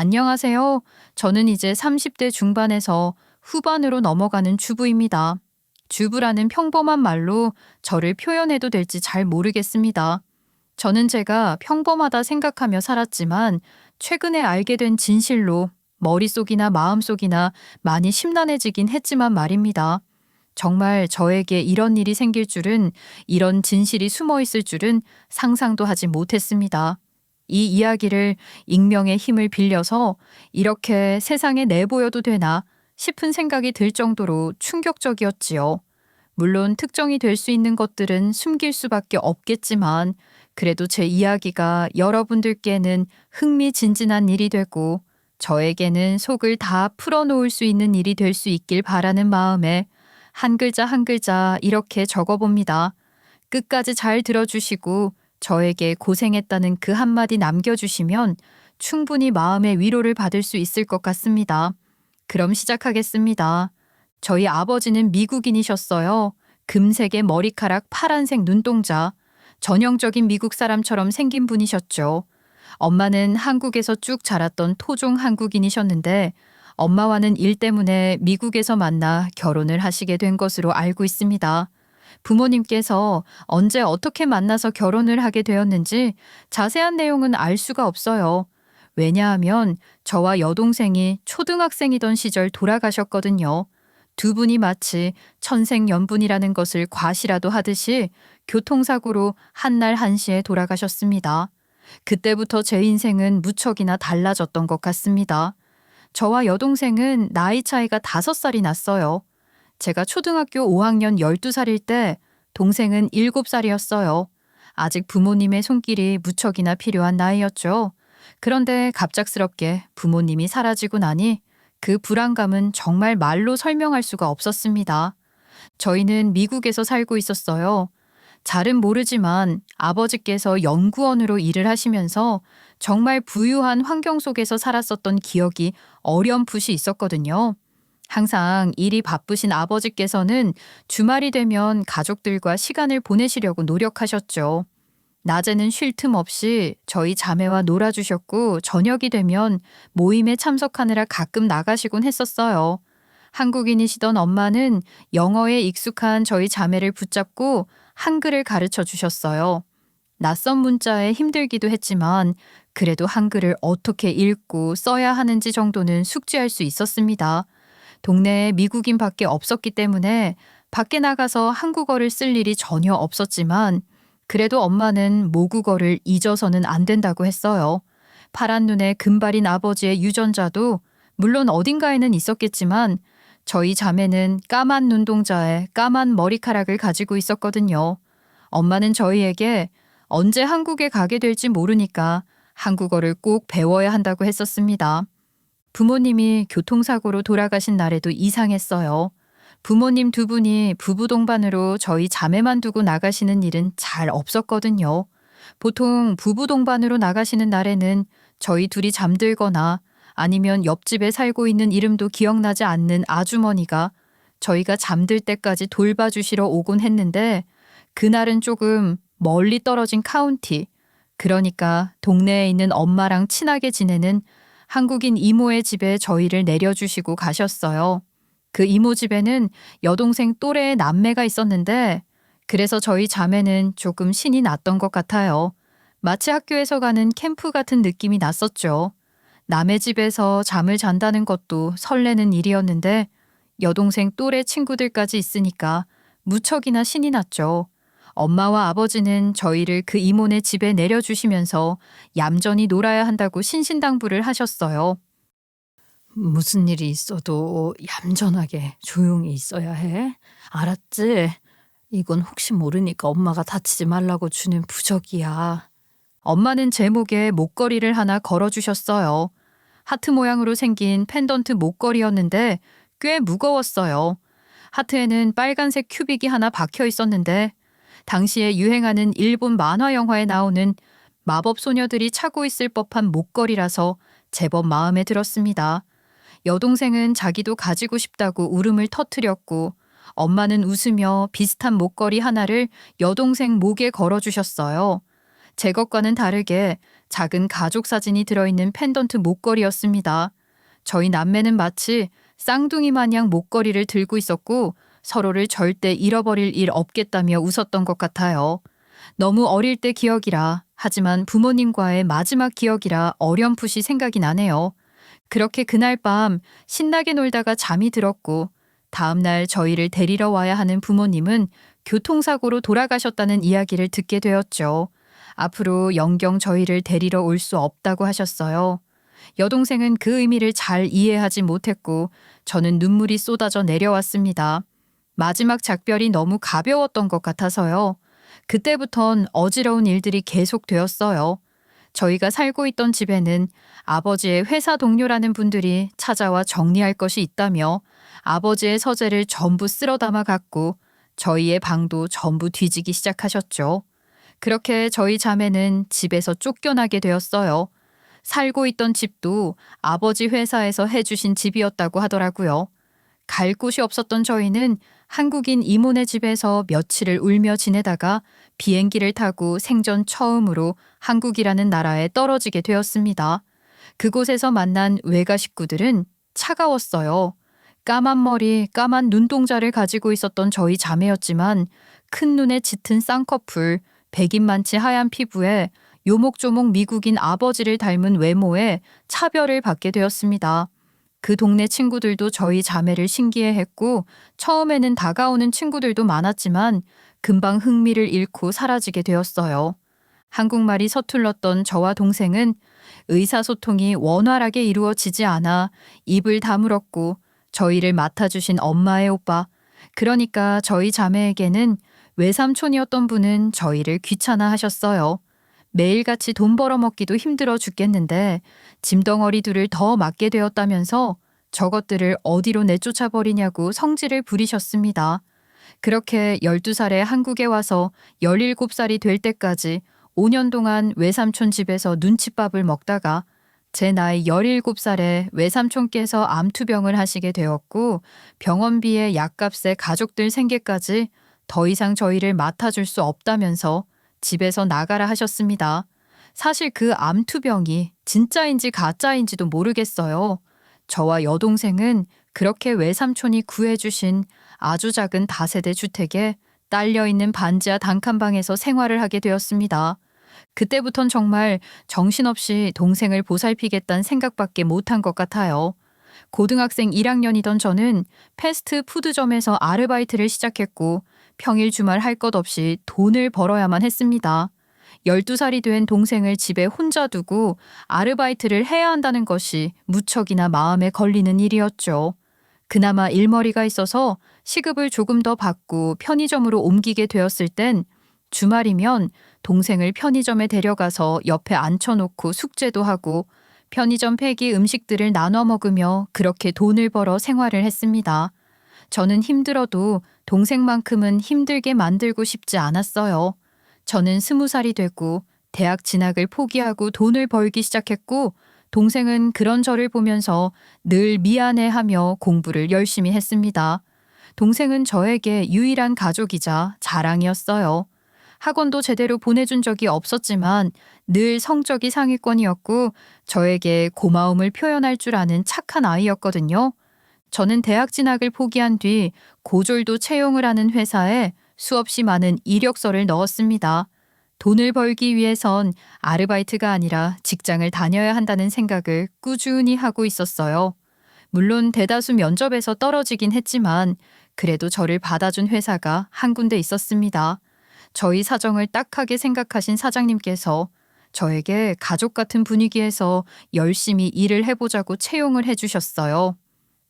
안녕하세요. 저는 이제 30대 중반에서 후반으로 넘어가는 주부입니다. 주부라는 평범한 말로 저를 표현해도 될지 잘 모르겠습니다. 저는 제가 평범하다 생각하며 살았지만 최근에 알게 된 진실로 머릿속이나 마음속이나 많이 심란해지긴 했지만 말입니다. 정말 저에게 이런 일이 생길 줄은, 이런 진실이 숨어 있을 줄은 상상도 하지 못했습니다. 이 이야기를 익명의 힘을 빌려서 이렇게 세상에 내보여도 되나 싶은 생각이 들 정도로 충격적이었지요. 물론 특정이 될 수 있는 것들은 숨길 수밖에 없겠지만 그래도 제 이야기가 여러분들께는 흥미진진한 일이 되고 저에게는 속을 다 풀어놓을 수 있는 일이 될 수 있길 바라는 마음에 한 글자 한 글자 이렇게 적어봅니다. 끝까지 잘 들어주시고 저에게 고생했다는 그 한마디 남겨주시면 충분히 마음의 위로를 받을 수 있을 것 같습니다. 그럼 시작하겠습니다. 저희 아버지는 미국인이셨어요. 금색의 머리카락, 파란색 눈동자. 전형적인 미국 사람처럼 생긴 분이셨죠. 엄마는 한국에서 쭉 자랐던 토종 한국인이셨는데 엄마와는 일 때문에 미국에서 만나 결혼을 하시게 된 것으로 알고 있습니다. 부모님께서 언제 어떻게 만나서 결혼을 하게 되었는지 자세한 내용은 알 수가 없어요. 왜냐하면 저와 여동생이 초등학생이던 시절 돌아가셨거든요. 두 분이 마치 천생연분이라는 것을 과시라도 하듯이 교통사고로 한날 한시에 돌아가셨습니다. 그때부터 제 인생은 무척이나 달라졌던 것 같습니다. 저와 여동생은 나이 차이가 5살이 났어요. 제가 초등학교 5학년 12살일 때 동생은 7살이었어요. 아직 부모님의 손길이 무척이나 필요한 나이였죠. 그런데 갑작스럽게 부모님이 사라지고 나니 그 불안감은 정말 말로 설명할 수가 없었습니다. 저희는 미국에서 살고 있었어요. 잘은 모르지만 아버지께서 연구원으로 일을 하시면서 정말 부유한 환경 속에서 살았었던 기억이 어렴풋이 있었거든요. 항상 일이 바쁘신 아버지께서는 주말이 되면 가족들과 시간을 보내시려고 노력하셨죠. 낮에는 쉴 틈 없이 저희 자매와 놀아주셨고 저녁이 되면 모임에 참석하느라 가끔 나가시곤 했었어요. 한국인이시던 엄마는 영어에 익숙한 저희 자매를 붙잡고 한글을 가르쳐 주셨어요. 낯선 문자에 힘들기도 했지만 그래도 한글을 어떻게 읽고 써야 하는지 정도는 숙지할 수 있었습니다. 동네에 미국인밖에 없었기 때문에 밖에 나가서 한국어를 쓸 일이 전혀 없었지만 그래도 엄마는 모국어를 잊어서는 안 된다고 했어요. 파란 눈에 금발인 아버지의 유전자도 물론 어딘가에는 있었겠지만 저희 자매는 까만 눈동자에 까만 머리카락을 가지고 있었거든요. 엄마는 저희에게 언제 한국에 가게 될지 모르니까 한국어를 꼭 배워야 한다고 했었습니다. 부모님이 교통사고로 돌아가신 날에도 이상했어요. 부모님 두 분이 부부 동반으로 저희 자매만 두고 나가시는 일은 잘 없었거든요. 보통 부부 동반으로 나가시는 날에는 저희 둘이 잠들거나 아니면 옆집에 살고 있는 이름도 기억나지 않는 아주머니가 저희가 잠들 때까지 돌봐주시러 오곤 했는데 그날은 조금 멀리 떨어진 카운티, 그러니까 동네에 있는 엄마랑 친하게 지내는 한국인 이모의 집에 저희를 내려주시고 가셨어요. 그 이모 집에는 여동생 또래의 남매가 있었는데 그래서 저희 자매는 조금 신이 났던 것 같아요. 마치 학교에서 가는 캠프 같은 느낌이 났었죠. 남의 집에서 잠을 잔다는 것도 설레는 일이었는데 여동생 또래 친구들까지 있으니까 무척이나 신이 났죠. 엄마와 아버지는 저희를 그 이모네 집에 내려주시면서 얌전히 놀아야 한다고 신신당부를 하셨어요. 무슨 일이 있어도 얌전하게 조용히 있어야 해. 알았지? 이건 혹시 모르니까 엄마가 다치지 말라고 주는 부적이야. 엄마는 제 목에 목걸이를 하나 걸어주셨어요. 하트 모양으로 생긴 펜던트 목걸이였는데 꽤 무거웠어요. 하트에는 빨간색 큐빅이 하나 박혀 있었는데 당시에 유행하는 일본 만화 영화에 나오는 마법 소녀들이 차고 있을 법한 목걸이라서 제법 마음에 들었습니다. 여동생은 자기도 가지고 싶다고 울음을 터뜨렸고 엄마는 웃으며 비슷한 목걸이 하나를 여동생 목에 걸어주셨어요. 제 것과는 다르게 작은 가족 사진이 들어있는 펜던트 목걸이였습니다. 저희 남매는 마치 쌍둥이 마냥 목걸이를 들고 있었고 서로를 절대 잃어버릴 일 없겠다며 웃었던 것 같아요. 너무 어릴 때 기억이라, 하지만 부모님과의 마지막 기억이라 어렴풋이 생각이 나네요. 그렇게 그날 밤 신나게 놀다가 잠이 들었고 다음날 저희를 데리러 와야 하는 부모님은 교통사고로 돌아가셨다는 이야기를 듣게 되었죠. 앞으로 영경 저희를 데리러 올 수 없다고 하셨어요. 여동생은 그 의미를 잘 이해하지 못했고 저는 눈물이 쏟아져 내려왔습니다. 마지막 작별이 너무 가벼웠던 것 같아서요. 그때부턴 어지러운 일들이 계속되었어요. 저희가 살고 있던 집에는 아버지의 회사 동료라는 분들이 찾아와 정리할 것이 있다며 아버지의 서재를 전부 쓸어 담아 갔고 저희의 방도 전부 뒤지기 시작하셨죠. 그렇게 저희 자매는 집에서 쫓겨나게 되었어요. 살고 있던 집도 아버지 회사에서 해주신 집이었다고 하더라고요. 갈 곳이 없었던 저희는 한국인 이모네 집에서 며칠을 울며 지내다가 비행기를 타고 생전 처음으로 한국이라는 나라에 떨어지게 되었습니다. 그곳에서 만난 외가 식구들은 차가웠어요. 까만 머리, 까만 눈동자를 가지고 있었던 저희 자매였지만 큰 눈에 짙은 쌍꺼풀, 백인만치 하얀 피부에 요목조목 미국인 아버지를 닮은 외모에 차별을 받게 되었습니다. 그 동네 친구들도 저희 자매를 신기해했고 처음에는 다가오는 친구들도 많았지만 금방 흥미를 잃고 사라지게 되었어요. 한국말이 서툴렀던 저와 동생은 의사소통이 원활하게 이루어지지 않아 입을 다물었고 저희를 맡아주신 엄마의 오빠, 그러니까 저희 자매에게는 외삼촌이었던 분은 저희를 귀찮아하셨어요. 매일같이 돈 벌어먹기도 힘들어 죽겠는데 짐덩어리 둘을 더 맡게 되었다면서 저것들을 어디로 내쫓아버리냐고 성질을 부리셨습니다. 그렇게 12살에 한국에 와서 17살이 될 때까지 5년 동안 외삼촌 집에서 눈칫밥을 먹다가 제 나이 17살에 외삼촌께서 암투병을 하시게 되었고 병원비에 약값에 가족들 생계까지 더 이상 저희를 맡아줄 수 없다면서 집에서 나가라 하셨습니다. 사실 그 암투병이 진짜인지 가짜인지도 모르겠어요. 저와 여동생은 그렇게 외삼촌이 구해주신 아주 작은 다세대 주택에 딸려있는 반지하 단칸방에서 생활을 하게 되었습니다. 그때부턴 정말 정신없이 동생을 보살피겠다는 생각밖에 못한 것 같아요. 고등학생 1학년이던 저는 패스트푸드점에서 아르바이트를 시작했고 평일 주말 할 것 없이 돈을 벌어야만 했습니다. 12살이 된 동생을 집에 혼자 두고 아르바이트를 해야 한다는 것이 무척이나 마음에 걸리는 일이었죠. 그나마 일머리가 있어서 시급을 조금 더 받고 편의점으로 옮기게 되었을 땐 주말이면 동생을 편의점에 데려가서 옆에 앉혀놓고 숙제도 하고 편의점 폐기 음식들을 나눠 먹으며 그렇게 돈을 벌어 생활을 했습니다. 저는 힘들어도 동생만큼은 힘들게 만들고 싶지 않았어요. 저는 20살이 되고 대학 진학을 포기하고 돈을 벌기 시작했고 동생은 그런 저를 보면서 늘 미안해하며 공부를 열심히 했습니다. 동생은 저에게 유일한 가족이자 자랑이었어요. 학원도 제대로 보내준 적이 없었지만 늘 성적이 상위권이었고 저에게 고마움을 표현할 줄 아는 착한 아이였거든요. 저는 대학 진학을 포기한 뒤 고졸도 채용을 하는 회사에 수없이 많은 이력서를 넣었습니다. 돈을 벌기 위해선 아르바이트가 아니라 직장을 다녀야 한다는 생각을 꾸준히 하고 있었어요. 물론 대다수 면접에서 떨어지긴 했지만 그래도 저를 받아준 회사가 한 군데 있었습니다. 저희 사정을 딱하게 생각하신 사장님께서 저에게 가족 같은 분위기에서 열심히 일을 해보자고 채용을 해주셨어요.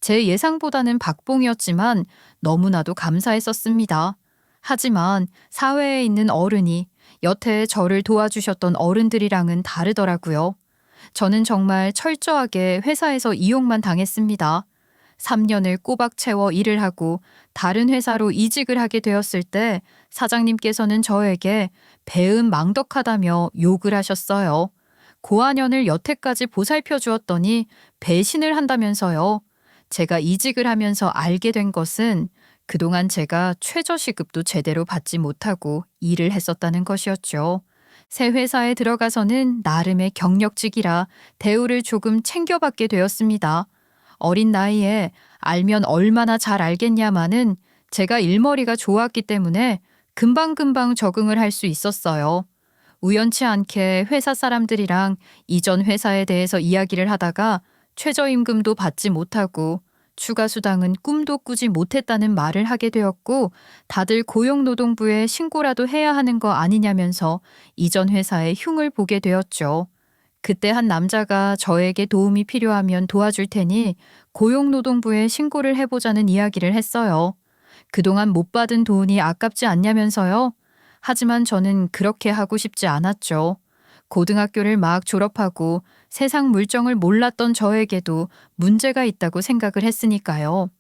제 예상보다는 박봉이었지만 너무나도 감사했었습니다. 하지만 사회에 있는 어른이 여태 저를 도와주셨던 어른들이랑은 다르더라고요. 저는 정말 철저하게 회사에서 이용만 당했습니다. 3년을 꼬박 채워 일을 하고 다른 회사로 이직을 하게 되었을 때 사장님께서는 저에게 배은망덕하다며 욕을 하셨어요. 고아년을 여태까지 보살펴 주었더니 배신을 한다면서요. 제가 이직을 하면서 알게 된 것은 그동안 제가 최저시급도 제대로 받지 못하고 일을 했었다는 것이었죠. 새 회사에 들어가서는 나름의 경력직이라 대우를 조금 챙겨받게 되었습니다. 어린 나이에 알면 얼마나 잘 알겠냐마는 제가 일머리가 좋았기 때문에 금방금방 적응을 할 수 있었어요. 우연치 않게 회사 사람들이랑 이전 회사에 대해서 이야기를 하다가 최저임금도 받지 못하고 추가 수당은 꿈도 꾸지 못했다는 말을 하게 되었고 다들 고용노동부에 신고라도 해야 하는 거 아니냐면서 이전 회사의 흉을 보게 되었죠. 그때 한 남자가 저에게 도움이 필요하면 도와줄 테니 고용노동부에 신고를 해보자는 이야기를 했어요. 그동안 못 받은 돈이 아깝지 않냐면서요. 하지만 저는 그렇게 하고 싶지 않았죠. 고등학교를 막 졸업하고 세상 물정을 몰랐던 저에게도 문제가 있다고 생각을 했으니까요.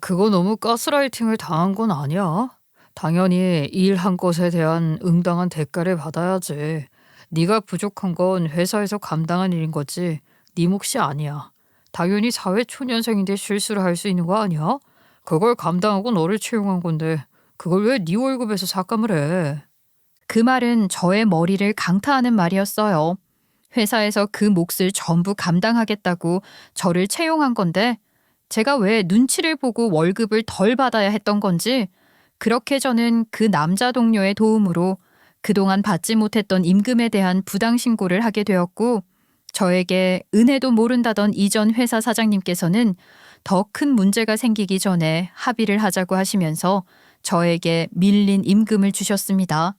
그거 너무 가스라이팅을 당한 건 아니야? 당연히 일한 것에 대한 응당한 대가를 받아야지. 네가 부족한 건 회사에서 감당한 일인 거지. 네 몫이 아니야. 당연히 사회 초년생인데 실수를 할 수 있는 거 아니야? 그걸 감당하고 너를 채용한 건데 그걸 왜 네 월급에서 삭감을 해? 그 말은 저의 머리를 강타하는 말이었어요. 회사에서 그 몫을 전부 감당하겠다고 저를 채용한 건데 제가 왜 눈치를 보고 월급을 덜 받아야 했던 건지 그렇게 저는 그 남자 동료의 도움으로 그동안 받지 못했던 임금에 대한 부당 신고를 하게 되었고 저에게 은혜도 모른다던 이전 회사 사장님께서는 더 큰 문제가 생기기 전에 합의를 하자고 하시면서 저에게 밀린 임금을 주셨습니다.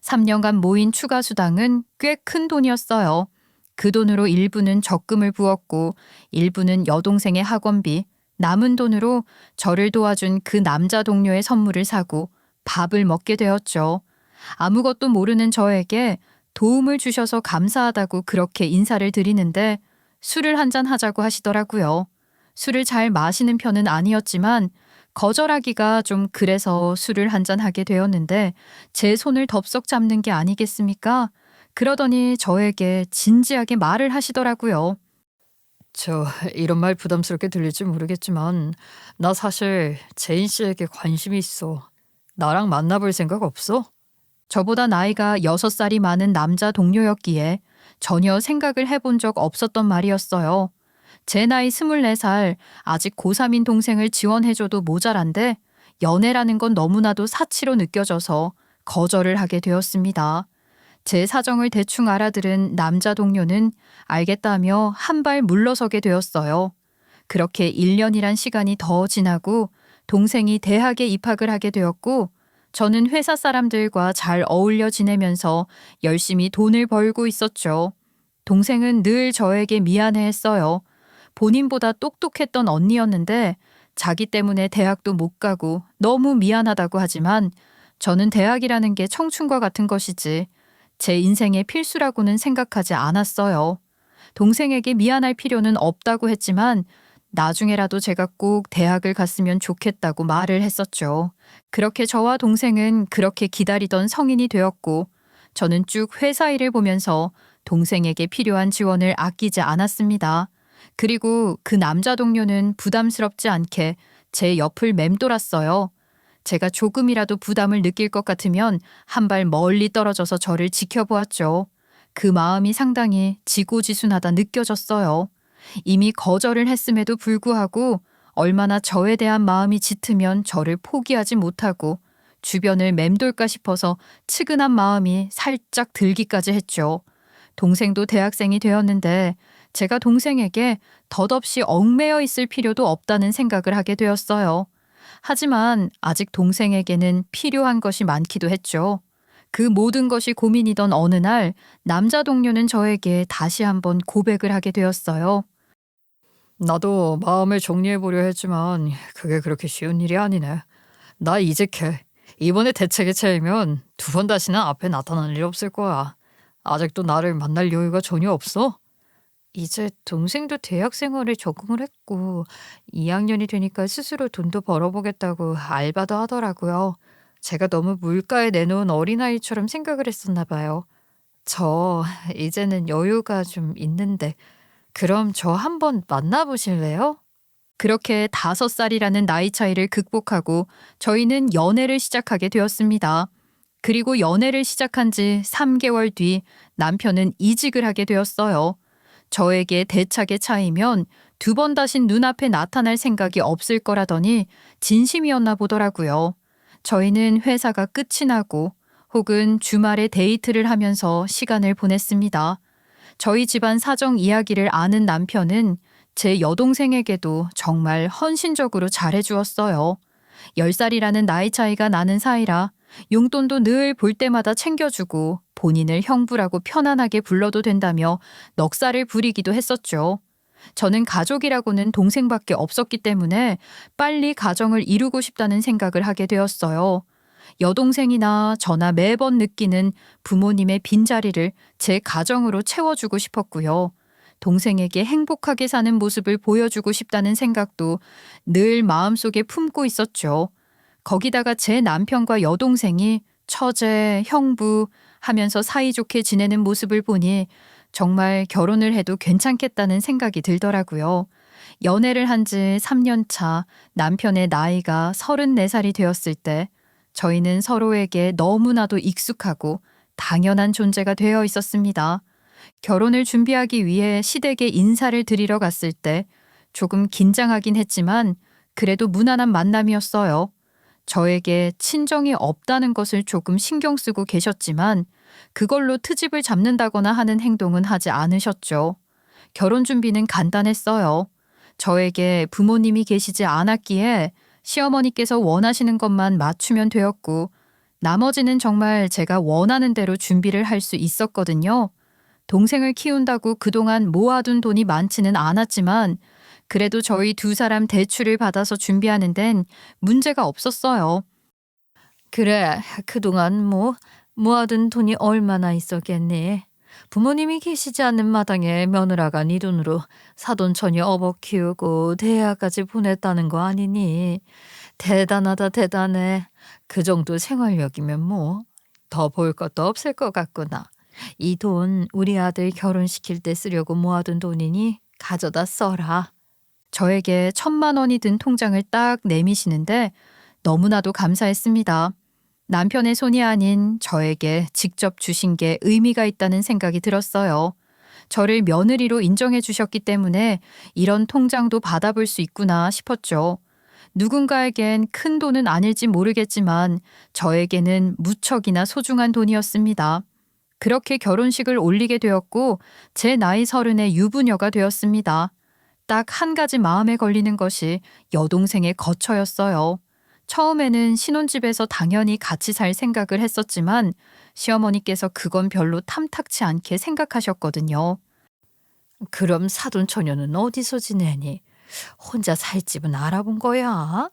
3년간 모인 추가 수당은 꽤 큰 돈이었어요. 그 돈으로 일부는 적금을 부었고 일부는 여동생의 학원비, 남은 돈으로 저를 도와준 그 남자 동료의 선물을 사고 밥을 먹게 되었죠. 아무것도 모르는 저에게 도움을 주셔서 감사하다고 그렇게 인사를 드리는데 술을 한잔 하자고 하시더라고요. 술을 잘 마시는 편은 아니었지만 거절하기가 좀 그래서 술을 한잔 하게 되었는데 제 손을 덥석 잡는 게 아니겠습니까? 그러더니 저에게 진지하게 말을 하시더라고요. 이런 말 부담스럽게 들릴지 모르겠지만 나 사실 제인 씨에게 관심이 있어. 나랑 만나볼 생각 없어? 저보다 나이가 6살이 많은 남자 동료였기에 전혀 생각을 해본 적 없었던 말이었어요. 제 나이 24살, 아직 고3인 동생을 지원해줘도 모자란데 연애라는 건 너무나도 사치로 느껴져서 거절을 하게 되었습니다. 제 사정을 대충 알아들은 남자 동료는 알겠다며 한 발 물러서게 되었어요. 그렇게 1년이란 시간이 더 지나고 동생이 대학에 입학을 하게 되었고 저는 회사 사람들과 잘 어울려 지내면서 열심히 돈을 벌고 있었죠. 동생은 늘 저에게 미안해했어요. 본인보다 똑똑했던 언니였는데 자기 때문에 대학도 못 가고 너무 미안하다고 하지만 저는 대학이라는 게 청춘과 같은 것이지 제 인생의 필수라고는 생각하지 않았어요. 동생에게 미안할 필요는 없다고 했지만 나중에라도 제가 꼭 대학을 갔으면 좋겠다고 말을 했었죠. 그렇게 저와 동생은 그렇게 기다리던 성인이 되었고 저는 쭉 회사 일을 보면서 동생에게 필요한 지원을 아끼지 않았습니다. 그리고 그 남자 동료는 부담스럽지 않게 제 옆을 맴돌았어요. 제가 조금이라도 부담을 느낄 것 같으면 한 발 멀리 떨어져서 저를 지켜보았죠. 그 마음이 상당히 지고지순하다 느껴졌어요. 이미 거절을 했음에도 불구하고 얼마나 저에 대한 마음이 짙으면 저를 포기하지 못하고 주변을 맴돌까 싶어서 측은한 마음이 살짝 들기까지 했죠. 동생도 대학생이 되었는데 제가 동생에게 덧없이 얽매여 있을 필요도 없다는 생각을 하게 되었어요. 하지만 아직 동생에게는 필요한 것이 많기도 했죠. 그 모든 것이 고민이던 어느 날 남자 동료는 저에게 다시 한번 고백을 하게 되었어요. 나도 마음을 정리해보려 했지만 그게 그렇게 쉬운 일이 아니네. 나 이직해. 이번에 대책에 차이면 두 번 다시는 앞에 나타날 일 없을 거야. 아직도 나를 만날 여유가 전혀 없어? 이제 동생도 대학 생활에 적응을 했고 2학년이 되니까 스스로 돈도 벌어보겠다고 알바도 하더라고요. 제가 너무 물가에 내놓은 어린아이처럼 생각을 했었나 봐요. 저 이제는 여유가 좀 있는데 그럼 저 한번 만나보실래요? 그렇게 5살이라는 나이 차이를 극복하고 저희는 연애를 시작하게 되었습니다. 그리고 연애를 시작한 지 3개월 뒤 남편은 이직을 하게 되었어요. 저에게 대차게 차이면 2번 다신 눈앞에 나타날 생각이 없을 거라더니 진심이었나 보더라고요. 저희는 회사가 끝이 나고 혹은 주말에 데이트를 하면서 시간을 보냈습니다. 저희 집안 사정 이야기를 아는 남편은 제 여동생에게도 정말 헌신적으로 잘해주었어요. 10살이라는 나이 차이가 나는 사이라 용돈도 늘 볼 때마다 챙겨주고 본인을 형부라고 편안하게 불러도 된다며 넉살을 부리기도 했었죠. 저는 가족이라고는 동생밖에 없었기 때문에 빨리 가정을 이루고 싶다는 생각을 하게 되었어요. 여동생이나 저나 매번 느끼는 부모님의 빈자리를 제 가정으로 채워주고 싶었고요. 동생에게 행복하게 사는 모습을 보여주고 싶다는 생각도 늘 마음속에 품고 있었죠. 거기다가 제 남편과 여동생이 처제, 형부 하면서 사이좋게 지내는 모습을 보니 정말 결혼을 해도 괜찮겠다는 생각이 들더라고요. 연애를 한 지 3년 차 남편의 나이가 34살이 되었을 때 저희는 서로에게 너무나도 익숙하고 당연한 존재가 되어 있었습니다. 결혼을 준비하기 위해 시댁에 인사를 드리러 갔을 때 조금 긴장하긴 했지만 그래도 무난한 만남이었어요. 저에게 친정이 없다는 것을 조금 신경 쓰고 계셨지만 그걸로 트집을 잡는다거나 하는 행동은 하지 않으셨죠. 결혼 준비는 간단했어요. 저에게 부모님이 계시지 않았기에 시어머니께서 원하시는 것만 맞추면 되었고 나머지는 정말 제가 원하는 대로 준비를 할 수 있었거든요. 동생을 키운다고 그동안 모아둔 돈이 많지는 않았지만 그래도 저희 2사람 대출을 받아서 준비하는 데는 문제가 없었어요. 그래, 그동안 모아둔 돈이 얼마나 있었겠니? 부모님이 계시지 않는 마당에 며느라가 네 돈으로 사돈처니 업어 키우고 대학까지 보냈다는 거 아니니? 대단하다, 대단해. 그 정도 생활력이면 더 볼 것도 없을 것 같구나. 이 돈 우리 아들 결혼시킬 때 쓰려고 모아둔 돈이니 가져다 써라. 저에게 1,000만 원이 든 통장을 딱 내미시는데 너무나도 감사했습니다. 남편의 손이 아닌 저에게 직접 주신 게 의미가 있다는 생각이 들었어요. 저를 며느리로 인정해 주셨기 때문에 이런 통장도 받아볼 수 있구나 싶었죠. 누군가에겐 큰 돈은 아닐지 모르겠지만 저에게는 무척이나 소중한 돈이었습니다. 그렇게 결혼식을 올리게 되었고 제 나이 30에 유부녀가 되었습니다. 딱 한 가지 마음에 걸리는 것이 여동생의 거처였어요. 처음에는 신혼집에서 당연히 같이 살 생각을 했었지만 시어머니께서 그건 별로 탐탁치 않게 생각하셨거든요. 그럼 사돈처녀는 어디서 지내니? 혼자 살 집은 알아본 거야?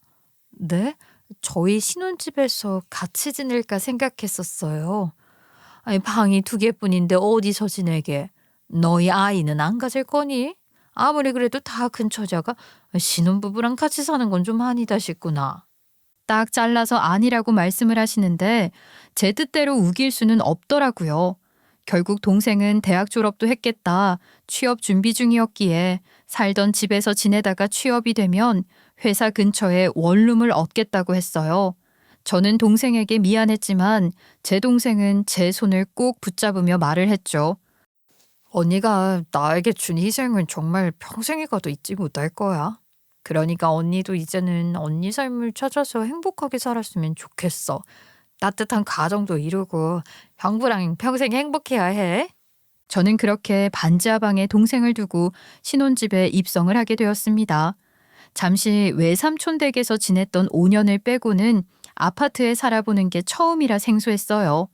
네? 저희 신혼집에서 같이 지낼까 생각했었어요. 아니, 방이 2개뿐인데 어디서 지내게? 너희 아이는 안 가질 거니? 아무리 그래도 다 근처자가 신혼부부랑 같이 사는 건 좀 아니다 싶구나. 딱 잘라서 아니라고 말씀을 하시는데 제 뜻대로 우길 수는 없더라고요. 결국 동생은 대학 졸업도 했겠다. 취업 준비 중이었기에 살던 집에서 지내다가 취업이 되면 회사 근처에 원룸을 얻겠다고 했어요. 저는 동생에게 미안했지만 제 동생은 제 손을 꼭 붙잡으며 말을 했죠. 언니가 나에게 준 희생은 정말 평생에 가도 잊지 못할 거야. 그러니까 언니도 이제는 언니 삶을 찾아서 행복하게 살았으면 좋겠어. 따뜻한 가정도 이루고 형부랑 평생 행복해야 해. 저는 그렇게 반지하방에 동생을 두고 신혼집에 입성을 하게 되었습니다. 잠시 외삼촌 댁에서 지냈던 5년을 빼고는 아파트에 살아보는 게 처음이라 생소했어요.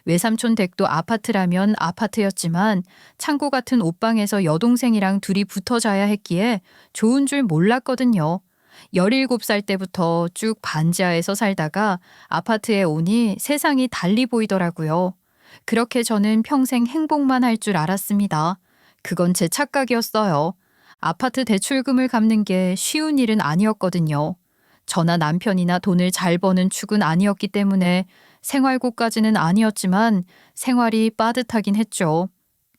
외삼촌 댁도 아파트라면 아파트였지만 창고 같은 옷방에서 여동생이랑 둘이 붙어 자야 했기에 좋은 줄 몰랐거든요. 17살 때부터 쭉 반지하에서 살다가 아파트에 오니 세상이 달리 보이더라고요. 그렇게 저는 평생 행복만 할 줄 알았습니다. 그건 제 착각이었어요. 아파트 대출금을 갚는 게 쉬운 일은 아니었거든요. 저나 남편이나 돈을 잘 버는 축은 아니었기 때문에 생활고까지는 아니었지만 생활이 빠듯하긴 했죠.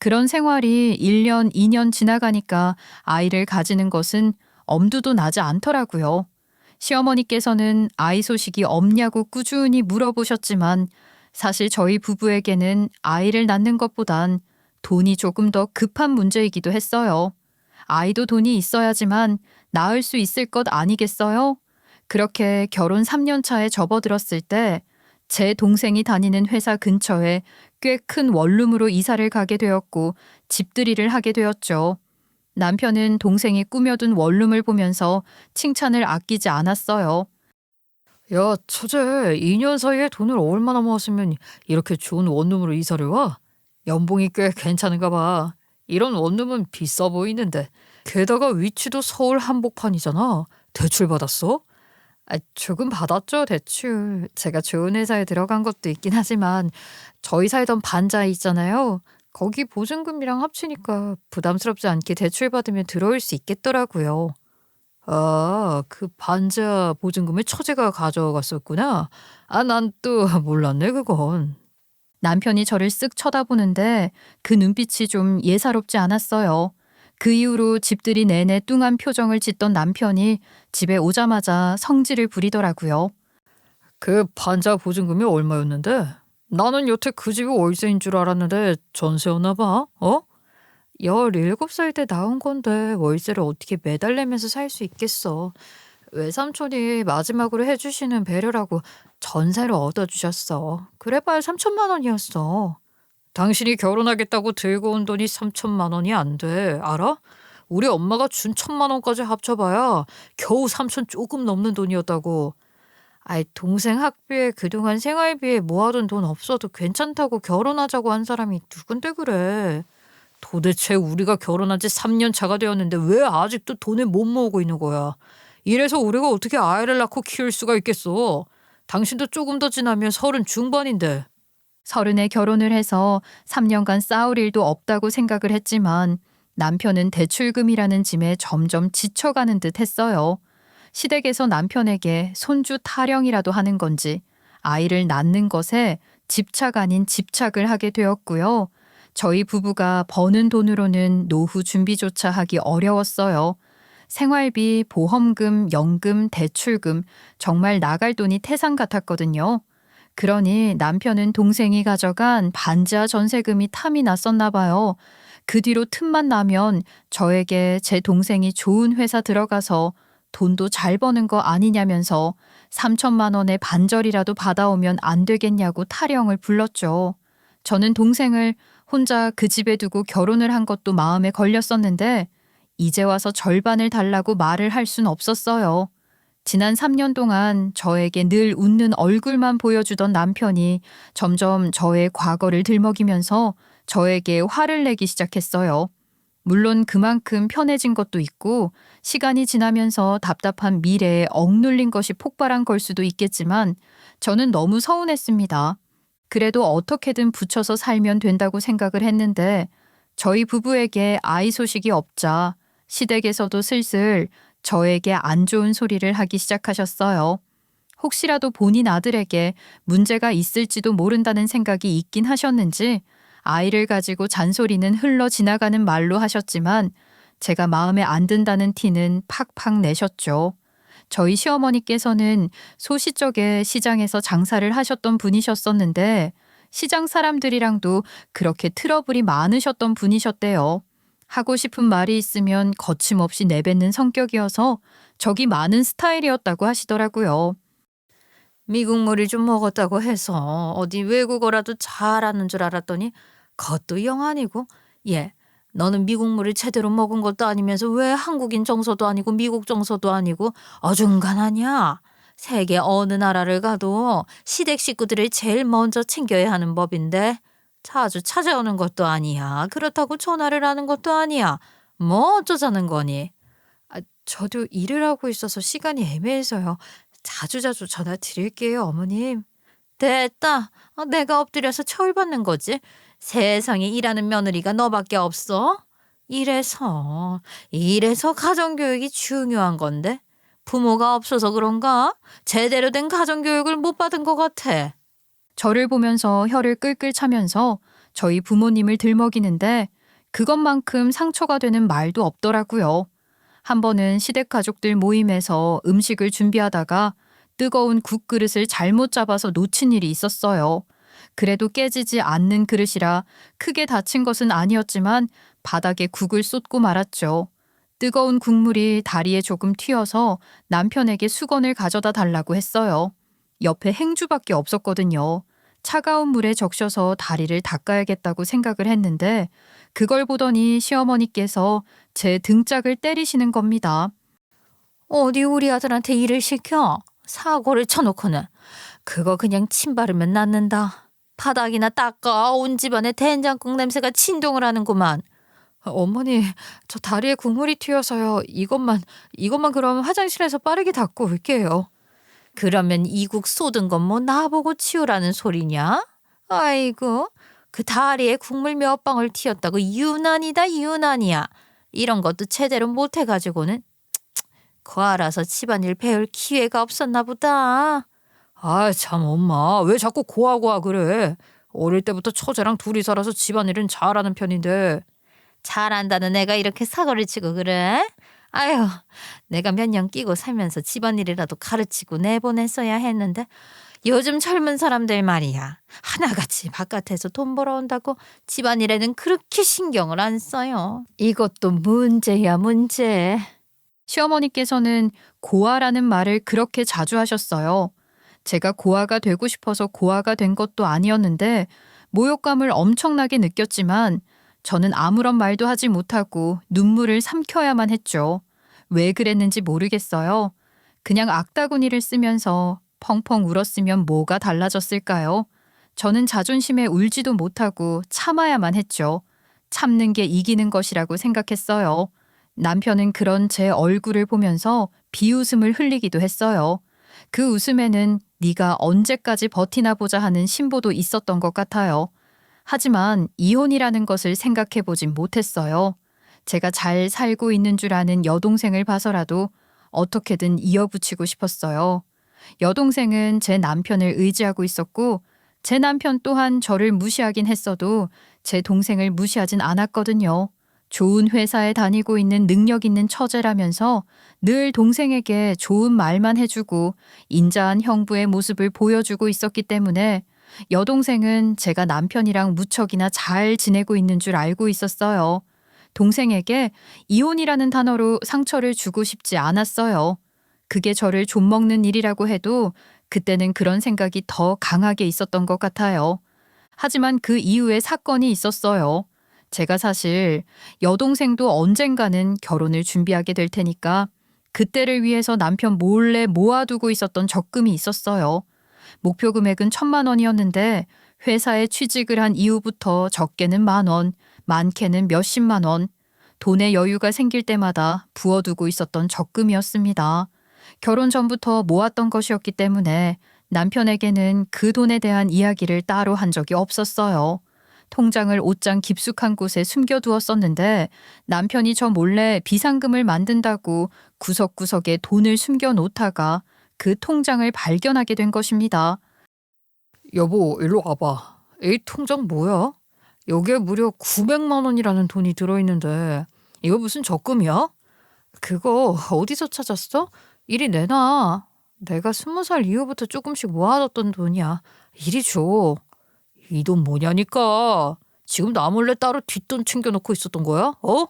그런 생활이 1년, 2년 지나가니까 아이를 가지는 것은 엄두도 나지 않더라고요. 시어머니께서는 아이 소식이 없냐고 꾸준히 물어보셨지만 사실 저희 부부에게는 아이를 낳는 것보단 돈이 조금 더 급한 문제이기도 했어요. 아이도 돈이 있어야지만 낳을 수 있을 것 아니겠어요? 그렇게 결혼 3년 차에 접어들었을 때 제 동생이 다니는 회사 근처에 꽤 큰 원룸으로 이사를 가게 되었고 집들이를 하게 되었죠. 남편은 동생이 꾸며둔 원룸을 보면서 칭찬을 아끼지 않았어요. 야, 처제, 2년 사이에 돈을 얼마나 모았으면 이렇게 좋은 원룸으로 이사를 와? 연봉이 꽤 괜찮은가 봐. 이런 원룸은 비싸 보이는데. 게다가 위치도 서울 한복판이잖아. 대출 받았어? 조금 받았죠, 대출. 제가 좋은 회사에 들어간 것도 있긴 하지만 저희 살던 반자 있잖아요. 거기 보증금이랑 합치니까 부담스럽지 않게 대출 받으면 들어올 수 있겠더라고요. 아, 그 반자 보증금을 처제가 가져갔었구나. 아, 난 또 몰랐네, 그건. 남편이 저를 쓱 쳐다보는데 그 눈빛이 좀 예사롭지 않았어요. 그 이후로 집들이 내내 뚱한 표정을 짓던 남편이 집에 오자마자 성질을 부리더라고요. 그 반자 보증금이 얼마였는데? 나는 여태 그 집이 월세인 줄 알았는데 전세였나 봐. 어? 17살 때 나온 건데 월세를 어떻게 매달 내면서 살 수 있겠어. 외삼촌이 마지막으로 해주시는 배려라고 전세를 얻어주셨어. 그래봐야 3천만 원이었어. 당신이 결혼하겠다고 들고 온 돈이 3천만 원이 안 돼. 알아? 우리 엄마가 준 1천만 원까지 합쳐봐야 겨우 3천 조금 넘는 돈이었다고. 아이, 동생 학비에 그동안 생활비에 모아둔 돈 없어도 괜찮다고 결혼하자고 한 사람이 누군데 그래. 도대체 우리가 결혼한 지 3년 차가 되었는데 왜 아직도 돈을 못 모으고 있는 거야. 이래서 우리가 어떻게 아이를 낳고 키울 수가 있겠어. 당신도 조금 더 지나면 30 중반인데. 30에 결혼을 해서 3년간 싸울 일도 없다고 생각을 했지만 남편은 대출금이라는 짐에 점점 지쳐가는 듯 했어요. 시댁에서 남편에게 손주 타령이라도 하는 건지 아이를 낳는 것에 집착 아닌 집착을 하게 되었고요. 저희 부부가 버는 돈으로는 노후 준비조차 하기 어려웠어요. 생활비, 보험금, 연금, 대출금, 정말 나갈 돈이 태산 같았거든요. 그러니 남편은 동생이 가져간 반지하 전세금이 탐이 났었나 봐요. 그 뒤로 틈만 나면 저에게 제 동생이 좋은 회사 들어가서 돈도 잘 버는 거 아니냐면서 3천만 원의 반절이라도 받아오면 안 되겠냐고 타령을 불렀죠. 저는 동생을 혼자 그 집에 두고 결혼을 한 것도 마음에 걸렸었는데 이제 와서 절반을 달라고 말을 할 순 없었어요. 지난 3년 동안 저에게 늘 웃는 얼굴만 보여주던 남편이 점점 저의 과거를 들먹이면서 저에게 화를 내기 시작했어요. 물론 그만큼 편해진 것도 있고 시간이 지나면서 답답한 미래에 억눌린 것이 폭발한 걸 수도 있겠지만 저는 너무 서운했습니다. 그래도 어떻게든 붙여서 살면 된다고 생각을 했는데 저희 부부에게 아이 소식이 없자 시댁에서도 슬슬 저에게 안 좋은 소리를 하기 시작하셨어요. 혹시라도 본인 아들에게 문제가 있을지도 모른다는 생각이 있긴 하셨는지 아이를 가지고 잔소리는 흘러 지나가는 말로 하셨지만 제가 마음에 안 든다는 티는 팍팍 내셨죠. 저희 시어머니께서는 소시적에 시장에서 장사를 하셨던 분이셨었는데 시장 사람들이랑도 그렇게 트러블이 많으셨던 분이셨대요. 하고 싶은 말이 있으면 거침없이 내뱉는 성격이어서 적이 많은 스타일이었다고 하시더라고요. 미국물이 좀 먹었다고 해서 어디 외국어라도 잘하는 줄 알았더니 그것도 영 아니고. 예, 너는 미국물을 제대로 먹은 것도 아니면서 왜 한국인 정서도 아니고 미국 정서도 아니고 어중간하냐. 세계 어느 나라를 가도 시댁 식구들을 제일 먼저 챙겨야 하는 법인데 자주 찾아오는 것도 아니야. 그렇다고 전화를 하는 것도 아니야. 뭐 어쩌자는 거니? 저도 일을 하고 있어서 시간이 애매해서요. 자주자주 전화 드릴게요, 어머님. 됐다. 내가 엎드려서 처울받는 거지. 세상에 일하는 며느리가 너밖에 없어? 이래서 가정교육이 중요한 건데. 부모가 없어서 그런가? 제대로 된 가정교육을 못 받은 것 같아. 저를 보면서 혀를 끌끌 차면서 저희 부모님을 들먹이는데 그것만큼 상처가 되는 말도 없더라고요. 한 번은 시댁 가족들 모임에서 음식을 준비하다가 뜨거운 국그릇을 잘못 잡아서 놓친 일이 있었어요. 그래도 깨지지 않는 그릇이라 크게 다친 것은 아니었지만 바닥에 국을 쏟고 말았죠. 뜨거운 국물이 다리에 조금 튀어서 남편에게 수건을 가져다 달라고 했어요. 옆에 행주밖에 없었거든요. 차가운 물에 적셔서 다리를 닦아야겠다고 생각을 했는데 그걸 보더니 시어머니께서 제 등짝을 때리시는 겁니다. 어디 우리 아들한테 일을 시켜? 사고를 쳐놓고는. 그거 그냥 침 바르면 낫는다. 바닥이나 닦아. 온 집안에 된장국 냄새가 진동을 하는구만. 어머니, 저 다리에 국물이 튀어서요. 이것만 그럼 화장실에서 빠르게 닦고 올게요. 그러면 이국 쏟은 건 뭐 나보고 치우라는 소리냐? 아이고, 그 다리에 국물 몇 방울 튀었다고 유난이다 유난이야. 이런 것도 제대로 못해가지고는 그 알아서 집안일 배울 기회가 없었나 보다. 아, 참 엄마. 왜 자꾸 고하고하 그래? 어릴 때부터 처제랑 둘이 살아서 집안일은 잘하는 편인데. 잘한다는 애가 이렇게 사고를 치고 그래? 아휴, 내가 몇 년 끼고 살면서 집안일이라도 가르치고 내보냈어야 했는데 요즘 젊은 사람들 말이야. 하나같이 바깥에서 돈 벌어온다고 집안일에는 그렇게 신경을 안 써요. 이것도 문제야 문제. 시어머니께서는 고아라는 말을 그렇게 자주 하셨어요. 제가 고아가 되고 싶어서 고아가 된 것도 아니었는데 모욕감을 엄청나게 느꼈지만 저는 아무런 말도 하지 못하고 눈물을 삼켜야만 했죠. 왜 그랬는지 모르겠어요. 그냥 악다구니를 쓰면서 펑펑 울었으면 뭐가 달라졌을까요? 저는 자존심에 울지도 못하고 참아야만 했죠. 참는 게 이기는 것이라고 생각했어요. 남편은 그런 제 얼굴을 보면서 비웃음을 흘리기도 했어요. 그 웃음에는 네가 언제까지 버티나 보자 하는 심보도 있었던 것 같아요. 하지만 이혼이라는 것을 생각해 보진 못했어요. 제가 잘 살고 있는 줄 아는 여동생을 봐서라도 어떻게든 이어붙이고 싶었어요. 여동생은 제 남편을 의지하고 있었고 제 남편 또한 저를 무시하긴 했어도 제 동생을 무시하진 않았거든요. 좋은 회사에 다니고 있는 능력 있는 처제라면서 늘 동생에게 좋은 말만 해주고 인자한 형부의 모습을 보여주고 있었기 때문에 여동생은 제가 남편이랑 무척이나 잘 지내고 있는 줄 알고 있었어요. 동생에게 이혼이라는 단어로 상처를 주고 싶지 않았어요. 그게 저를 좀먹는 일이라고 해도 그때는 그런 생각이 더 강하게 있었던 것 같아요. 하지만 그 이후에 사건이 있었어요. 제가 사실 여동생도 언젠가는 결혼을 준비하게 될 테니까 그때를 위해서 남편 몰래 모아두고 있었던 적금이 있었어요. 목표 금액은 1,000만 원이었는데 회사에 취직을 한 이후부터 적게는 10,000원, 많게는 몇십만 원. 돈의 여유가 생길 때마다 부어두고 있었던 적금이었습니다. 결혼 전부터 모았던 것이었기 때문에 남편에게는 그 돈에 대한 이야기를 따로 한 적이 없었어요. 통장을 옷장 깊숙한 곳에 숨겨두었었는데 남편이 저 몰래 비상금을 만든다고 구석구석에 돈을 숨겨 놓다가 그 통장을 발견하게 된 것입니다. 여보, 일로 와봐. 이 통장 뭐야? 여기에 무려 900만 원이라는 돈이 들어있는데 이거 무슨 적금이야? 그거 어디서 찾았어? 이리 내놔. 내가 20살 이후부터 조금씩 모아뒀던 돈이야. 이리 줘. 이 돈 뭐냐니까. 지금 나 몰래 따로 뒷돈 챙겨놓고 있었던 거야? 어?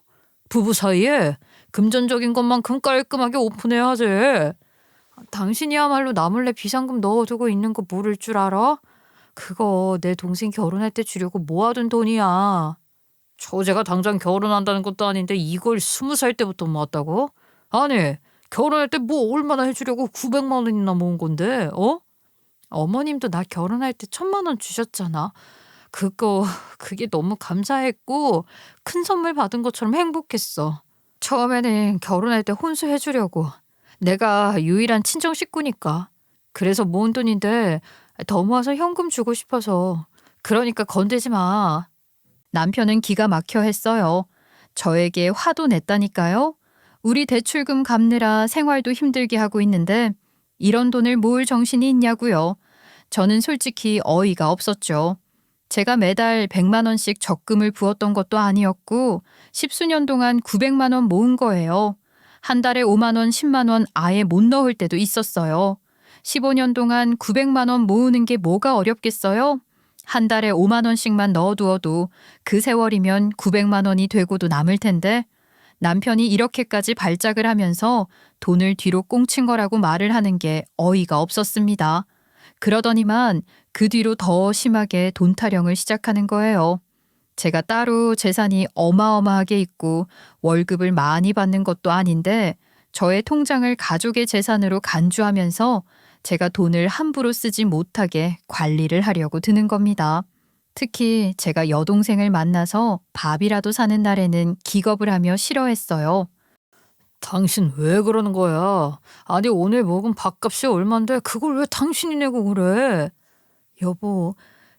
부부 사이에 금전적인 것만큼 깔끔하게 오픈해야 하지. 당신이야말로 나 몰래 비상금 넣어두고 있는 거 모를 줄 알아? 그거 내 동생 결혼할 때 주려고 모아둔 돈이야. 처제가 당장 결혼한다는 것도 아닌데 이걸 20살 때부터 모았다고? 아니, 결혼할 때 뭐 얼마나 해주려고 900만 원이나 모은 건데, 어? 어머님도 나 결혼할 때 1,000만 원 주셨잖아. 그게 너무 감사했고 큰 선물 받은 것처럼 행복했어. 처음에는 결혼할 때 혼수 해주려고. 내가 유일한 친정 식구니까. 그래서 모은 돈인데 더 모아서 현금 주고 싶어서. 그러니까 건들지 마. 남편은 기가 막혀 했어요. 저에게 화도 냈다니까요. 우리 대출금 갚느라 생활도 힘들게 하고 있는데 이런 돈을 모을 정신이 있냐고요. 저는 솔직히 어이가 없었죠. 제가 매달 100만 원씩 적금을 부었던 것도 아니었고 10수년 동안 900만 원 모은 거예요. 한 달에 5만 원, 10만 원 아예 못 넣을 때도 있었어요. 15년 동안 900만 원 모으는 게 뭐가 어렵겠어요? 한 달에 5만 원씩만 넣어두어도 그 세월이면 900만 원이 되고도 남을 텐데 남편이 이렇게까지 발작을 하면서 돈을 뒤로 꽁친 거라고 말을 하는 게 어이가 없었습니다. 그러더니만 그 뒤로 더 심하게 돈 타령을 시작하는 거예요. 제가 따로 재산이 어마어마하게 있고 월급을 많이 받는 것도 아닌데 저의 통장을 가족의 재산으로 간주하면서 제가 돈을 함부로 쓰지 못하게 관리를 하려고 드는 겁니다. 특히 제가 여동생을 만나서 밥이라도 사는 날에는 기겁을 하며 싫어했어요. 당신 왜 그러는 거야? 아니 오늘 먹은 밥값이 얼만데 그걸 왜 당신이 내고 그래? 여보,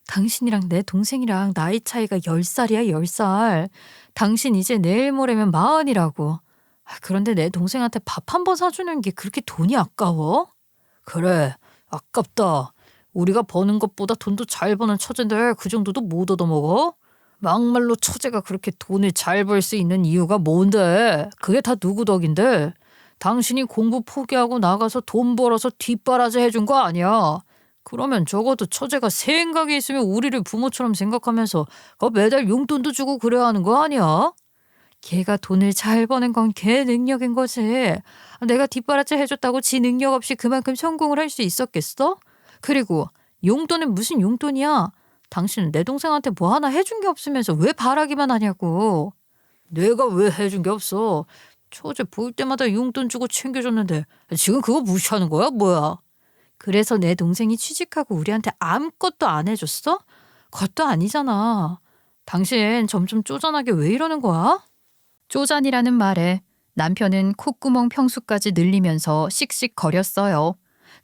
당신이랑 내 동생이랑 나이 차이가 10살이야, 10살. 당신 이제 내일 모레면 40이라고. 그런데 내 동생한테 밥 한 번 사주는 게 그렇게 돈이 아까워? 그래, 아깝다. 우리가 버는 것보다 돈도 잘 버는 처제인데 그 정도도 못 얻어먹어? 막말로 처제가 그렇게 돈을 잘 벌 수 있는 이유가 뭔데? 그게 다 누구 덕인데? 당신이 공부 포기하고 나가서 돈 벌어서 뒷바라지 해준 거 아니야? 그러면 적어도 처제가 생각이 있으면 우리를 부모처럼 생각하면서 매달 용돈도 주고 그래야 하는 거 아니야? 걔가 돈을 잘 버는 건 걔 능력인 거지. 내가 뒷바라지 해줬다고 지 능력 없이 그만큼 성공을 할 수 있었겠어? 그리고 용돈은 무슨 용돈이야? 당신은 내 동생한테 뭐 하나 해준 게 없으면서 왜 바라기만 하냐고. 내가 왜 해준 게 없어? 처제 볼 때마다 용돈 주고 챙겨줬는데 지금 그거 무시하는 거야? 뭐야? 그래서 내 동생이 취직하고 우리한테 아무것도 안 해줬어? 그것도 아니잖아. 당신 점점 쪼잔하게 왜 이러는 거야? 쪼잔이라는 말에 남편은 콧구멍 평수까지 늘리면서 씩씩거렸어요.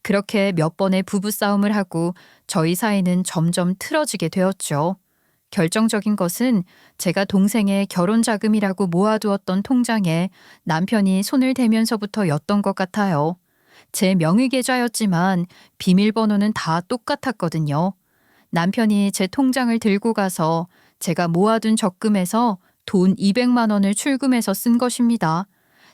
그렇게 몇 번의 부부싸움을 하고 저희 사이는 점점 틀어지게 되었죠. 결정적인 것은 제가 동생의 결혼 자금이라고 모아두었던 통장에 남편이 손을 대면서부터였던 것 같아요. 제 명의 계좌였지만 비밀번호는 다 똑같았거든요. 남편이 제 통장을 들고 가서 제가 모아둔 적금에서 돈 200만 원을 출금해서 쓴 것입니다.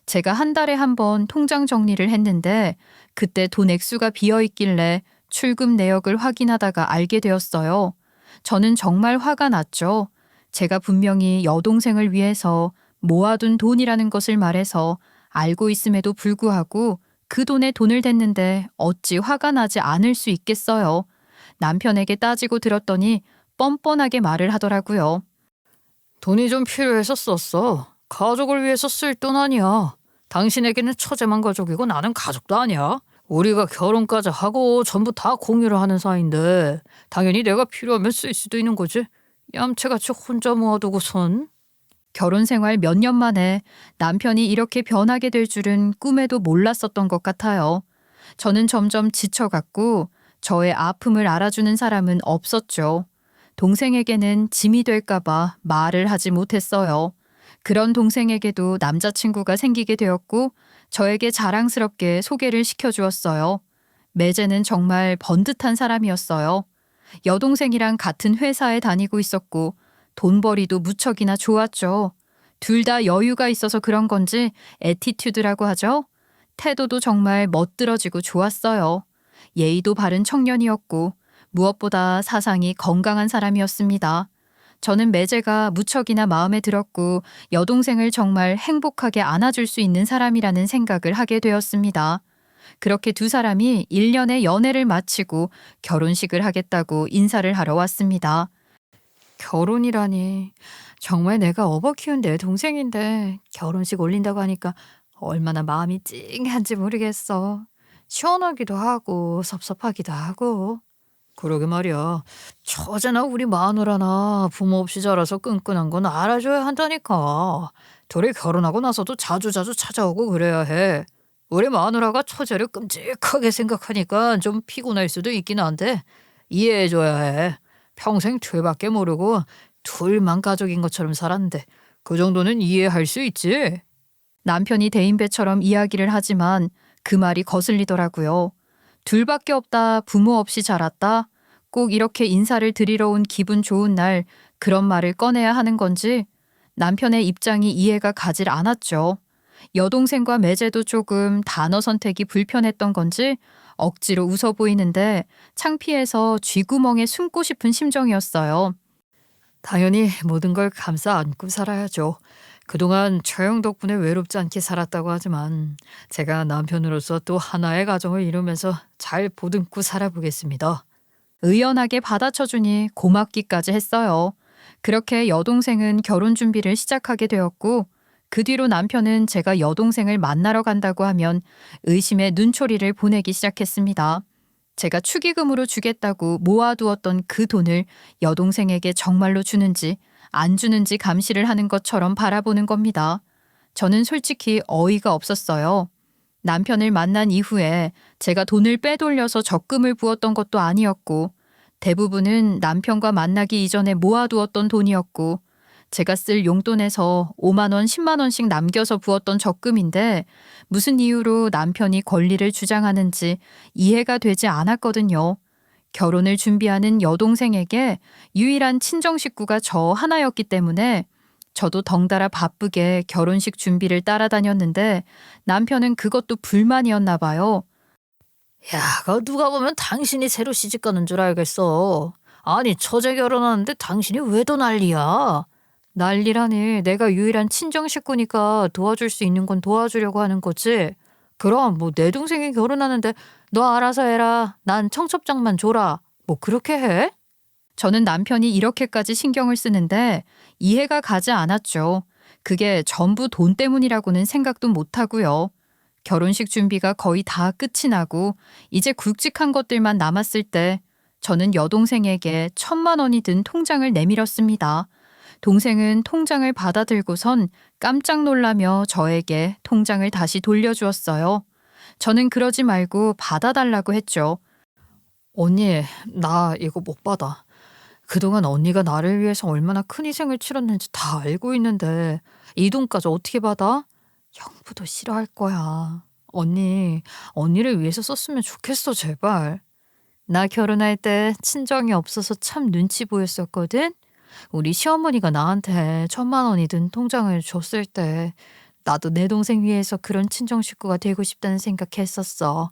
제가 한 달에 한 번 통장 정리를 했는데 그때 돈 액수가 비어 있길래 출금 내역을 확인하다가 알게 되었어요. 저는 정말 화가 났죠. 제가 분명히 여동생을 위해서 모아둔 돈이라는 것을 말해서 알고 있음에도 불구하고 그 돈에 돈을 댔는데 어찌 화가 나지 않을 수 있겠어요. 남편에게 따지고 들었더니 뻔뻔하게 말을 하더라고요. 돈이 좀 필요해서 썼어. 가족을 위해서 쓸 돈 아니야. 당신에게는 처제만 가족이고 나는 가족도 아니야. 우리가 결혼까지 하고 전부 다 공유를 하는 사이인데 당연히 내가 필요하면 쓸 수도 있는 거지. 얌체같이 혼자 모아두고선. 결혼 생활 몇 년 만에 남편이 이렇게 변하게 될 줄은 꿈에도 몰랐었던 것 같아요. 저는 점점 지쳐갔고 저의 아픔을 알아주는 사람은 없었죠. 동생에게는 짐이 될까봐 말을 하지 못했어요. 그런 동생에게도 남자친구가 생기게 되었고 저에게 자랑스럽게 소개를 시켜주었어요. 매제는 정말 번듯한 사람이었어요. 여동생이랑 같은 회사에 다니고 있었고 돈벌이도 무척이나 좋았죠. 둘 다 여유가 있어서 그런 건지 애티튜드라고 하죠. 태도도 정말 멋들어지고 좋았어요. 예의도 바른 청년이었고 무엇보다 사상이 건강한 사람이었습니다. 저는 매제가 무척이나 마음에 들었고 여동생을 정말 행복하게 안아줄 수 있는 사람이라는 생각을 하게 되었습니다. 그렇게 두 사람이 1년의 연애를 마치고 결혼식을 하겠다고 인사를 하러 왔습니다. 결혼이라니. 정말 내가 업어 키운 내 동생인데 결혼식 올린다고 하니까 얼마나 마음이 찡한지 모르겠어. 시원하기도 하고 섭섭하기도 하고. 그러게 말이야. 처제나 우리 마누라나 부모 없이 자라서 끈끈한 건 알아줘야 한다니까. 둘이 결혼하고 나서도 자주자주 찾아오고 그래야 해. 우리 마누라가 처제를 끔찍하게 생각하니까 좀 피곤할 수도 있긴 한데 이해해줘야 해. 평생 둘밖에 모르고 둘만 가족인 것처럼 살았는데 그 정도는 이해할 수 있지. 남편이 대인배처럼 이야기를 하지만 그 말이 거슬리더라고요. 둘밖에 없다, 부모 없이 자랐다. 꼭 이렇게 인사를 드리러 온 기분 좋은 날 그런 말을 꺼내야 하는 건지 남편의 입장이 이해가 가질 않았죠. 여동생과 매제도 조금 단어 선택이 불편했던 건지 억지로 웃어 보이는데 창피해서 쥐구멍에 숨고 싶은 심정이었어요. 당연히 모든 걸 감싸 안고 살아야죠. 그동안 처형 덕분에 외롭지 않게 살았다고 하지만 제가 남편으로서 또 하나의 가정을 이루면서 잘 보듬고 살아보겠습니다. 의연하게 받아쳐주니 고맙기까지 했어요. 그렇게 여동생은 결혼 준비를 시작하게 되었고 그 뒤로 남편은 제가 여동생을 만나러 간다고 하면 의심의 눈초리를 보내기 시작했습니다. 제가 축의금으로 주겠다고 모아두었던 그 돈을 여동생에게 정말로 주는지 안 주는지 감시를 하는 것처럼 바라보는 겁니다. 저는 솔직히 어이가 없었어요. 남편을 만난 이후에 제가 돈을 빼돌려서 적금을 부었던 것도 아니었고 대부분은 남편과 만나기 이전에 모아두었던 돈이었고 제가 쓸 용돈에서 5만 원, 10만 원씩 남겨서 부었던 적금인데 무슨 이유로 남편이 권리를 주장하는지 이해가 되지 않았거든요. 결혼을 준비하는 여동생에게 유일한 친정 식구가 저 하나였기 때문에 저도 덩달아 바쁘게 결혼식 준비를 따라다녔는데 남편은 그것도 불만이었나 봐요. 야, 그 누가 보면 당신이 새로 시집 가는 줄 알겠어. 아니, 처제 결혼하는데 당신이 왜 더 난리야? 난리라니, 내가 유일한 친정 식구니까 도와줄 수 있는 건 도와주려고 하는 거지. 그럼 뭐 내 동생이 결혼하는데 너 알아서 해라. 난 청첩장만 줘라. 뭐 그렇게 해? 저는 남편이 이렇게까지 신경을 쓰는데 이해가 가지 않았죠. 그게 전부 돈 때문이라고는 생각도 못 하고요. 결혼식 준비가 거의 다 끝이 나고 이제 굵직한 것들만 남았을 때 저는 여동생에게 1,000만 원이 든 통장을 내밀었습니다. 동생은 통장을 받아들고선 깜짝 놀라며 저에게 통장을 다시 돌려주었어요. 저는 그러지 말고 받아달라고 했죠. 언니, 나 이거 못 받아. 그동안 언니가 나를 위해서 얼마나 큰 희생을 치렀는지 다 알고 있는데 이 돈까지 어떻게 받아? 형부도 싫어할 거야. 언니, 언니를 위해서 썼으면 좋겠어, 제발. 나 결혼할 때 친정이 없어서 참 눈치 보였었거든. 우리 시어머니가 나한테 1,000만 원이 든 통장을 줬을 때 나도 내 동생 위해서 그런 친정 식구가 되고 싶다는 생각했었어.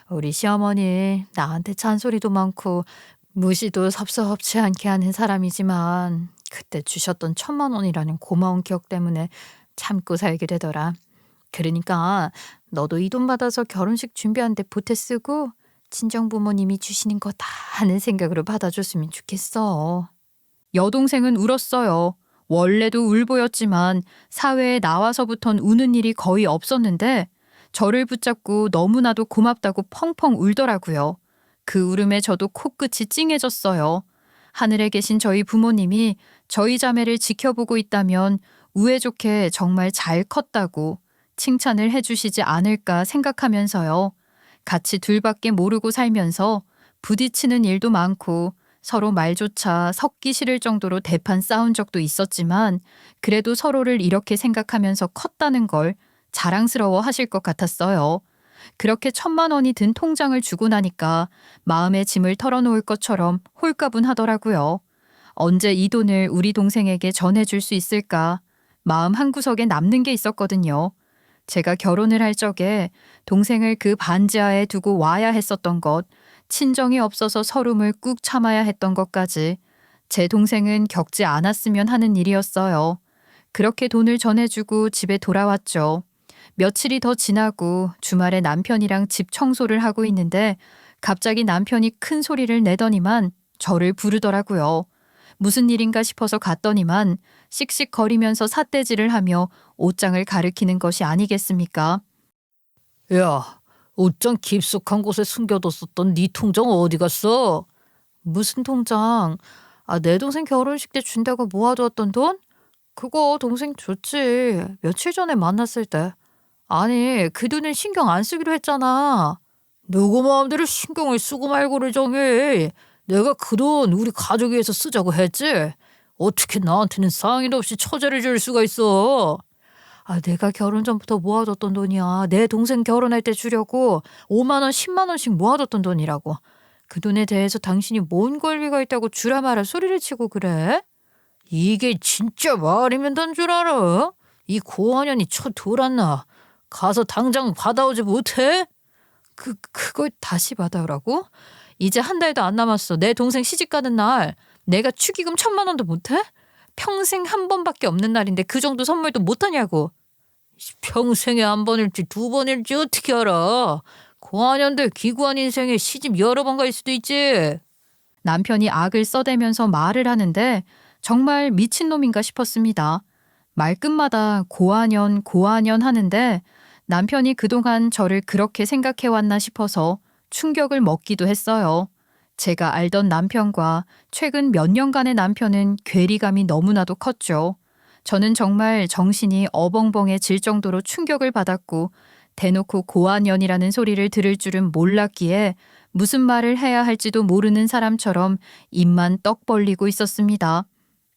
우리 시어머니 나한테 잔소리도 많고 무시도 섭섭치 않게 하는 사람이지만 그때 주셨던 1,000만 원이라는 고마운 기억 때문에 참고 살게 되더라. 그러니까 너도 이 돈 받아서 결혼식 준비하는데 보태 쓰고 친정 부모님이 주시는 거 다 하는 생각으로 받아줬으면 좋겠어. 여동생은 울었어요. 원래도 울보였지만 사회에 나와서부턴 우는 일이 거의 없었는데 저를 붙잡고 너무나도 고맙다고 펑펑 울더라고요. 그 울음에 저도 코끝이 찡해졌어요. 하늘에 계신 저희 부모님이 저희 자매를 지켜보고 있다면 우애 좋게 정말 잘 컸다고 칭찬을 해주시지 않을까 생각하면서요. 같이 둘밖에 모르고 살면서 부딪히는 일도 많고 서로 말조차 섞기 싫을 정도로 대판 싸운 적도 있었지만 그래도 서로를 이렇게 생각하면서 컸다는 걸 자랑스러워 하실 것 같았어요. 그렇게 1,000만 원이 든 통장을 주고 나니까 마음의 짐을 털어놓을 것처럼 홀가분하더라고요. 언제 이 돈을 우리 동생에게 전해줄 수 있을까? 마음 한구석에 남는 게 있었거든요. 제가 결혼을 할 적에 동생을 그 반지하에 두고 와야 했었던 것, 친정이 없어서 서름을 꾹 참아야 했던 것까지 제 동생은 겪지 않았으면 하는 일이었어요. 그렇게 돈을 전해주고 집에 돌아왔죠. 며칠이 더 지나고 주말에 남편이랑 집 청소를 하고 있는데 갑자기 남편이 큰 소리를 내더니만 저를 부르더라고요. 무슨 일인가 싶어서 갔더니만 씩씩거리면서 삿대질을 하며 옷장을 가리키는 것이 아니겠습니까? 야, 옷장 깊숙한 곳에 숨겨뒀었던 네 통장 어디 갔어? 무슨 통장? 아, 내 동생 결혼식 때 준다고 모아두었던 돈? 그거 동생 줬지. 며칠 전에 만났을 때. 아니, 그 돈은 신경 안 쓰기로 했잖아. 누구 마음대로 신경을 쓰고 말고를 정해. 내가 그 돈 우리 가족 위해서 쓰자고 했지. 어떻게 나한테는 상의도 없이 처제를 줄 수가 있어. 아, 내가 결혼 전부터 모아뒀던 돈이야. 내 동생 결혼할 때 주려고 5만 원, 10만 원씩 모아뒀던 돈이라고. 그 돈에 대해서 당신이 뭔 권리가 있다고 주라 마라 소리를 치고 그래? 이게 진짜 말이면 된 줄 알아? 이 고한년이 쳐 돌았나? 가서 당장 받아오지 못해? 그걸 다시 받아오라고? 이제 한 달도 안 남았어. 내 동생 시집 가는 날 내가 축의금 1,000만 원도 못해? 평생 한 번밖에 없는 날인데 그 정도 선물도 못하냐고. 평생에 한 번일지 두 번일지 어떻게 알아? 고아년들 기구한 인생에 시집 여러 번 갈 수도 있지. 남편이 악을 써대면서 말을 하는데 정말 미친놈인가 싶었습니다. 말끝마다 고아년 고아년 하는데 남편이 그동안 저를 그렇게 생각해왔나 싶어서 충격을 먹기도 했어요. 제가 알던 남편과 최근 몇 년간의 남편은 괴리감이 너무나도 컸죠. 저는 정말 정신이 어벙벙해질 정도로 충격을 받았고 대놓고 고아년이라는 소리를 들을 줄은 몰랐기에 무슨 말을 해야 할지도 모르는 사람처럼 입만 떡 벌리고 있었습니다.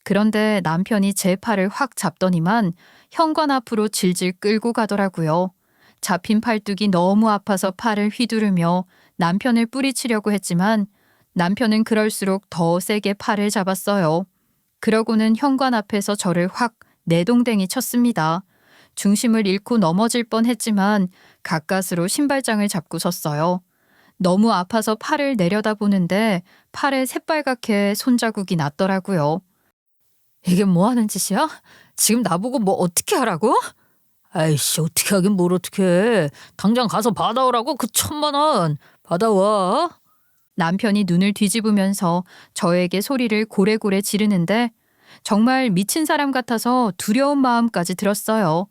그런데 남편이 제 팔을 확 잡더니만 현관 앞으로 질질 끌고 가더라고요. 잡힌 팔뚝이 너무 아파서 팔을 휘두르며 남편을 뿌리치려고 했지만 남편은 그럴수록 더 세게 팔을 잡았어요. 그러고는 현관 앞에서 저를 확 내동댕이 쳤습니다. 중심을 잃고 넘어질 뻔했지만 가까스로 신발장을 잡고 섰어요. 너무 아파서 팔을 내려다보는데 팔에 새빨갛게 손자국이 났더라고요. 이게 뭐 하는 짓이야? 지금 나보고 뭐 어떻게 하라고? 아이씨, 어떻게 하긴 뭘 어떻게 해. 당장 가서 받아오라고. 그 1,000만 원 받아와. 남편이 눈을 뒤집으면서 저에게 소리를 고래고래 지르는데 정말 미친 사람 같아서 두려운 마음까지 들었어요.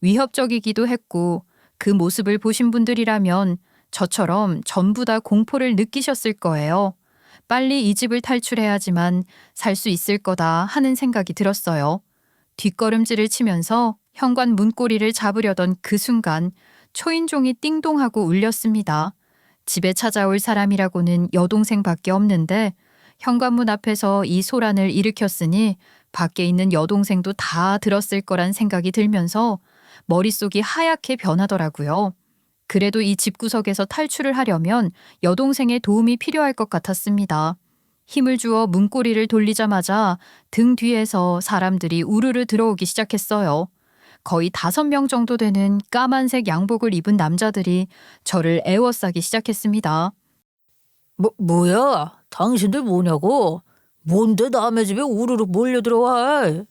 위협적이기도 했고 그 모습을 보신 분들이라면 저처럼 전부 다 공포를 느끼셨을 거예요. 빨리 이 집을 탈출해야지만 살 수 있을 거다 하는 생각이 들었어요. 뒷걸음질을 치면서 현관 문고리를 잡으려던 그 순간 초인종이 띵동하고 울렸습니다. 집에 찾아올 사람이라고는 여동생밖에 없는데 현관문 앞에서 이 소란을 일으켰으니 밖에 있는 여동생도 다 들었을 거란 생각이 들면서 머릿속이 하얗게 변하더라고요. 그래도 이 집구석에서 탈출을 하려면 여동생의 도움이 필요할 것 같았습니다. 힘을 주어 문고리를 돌리자마자 등 뒤에서 사람들이 우르르 들어오기 시작했어요. 거의 5명 정도 되는 까만색 양복을 입은 남자들이 저를 에워싸기 시작했습니다. 뭐야? 당신들 뭐냐고? 뭔데 남의 집에 우르르 몰려들어와?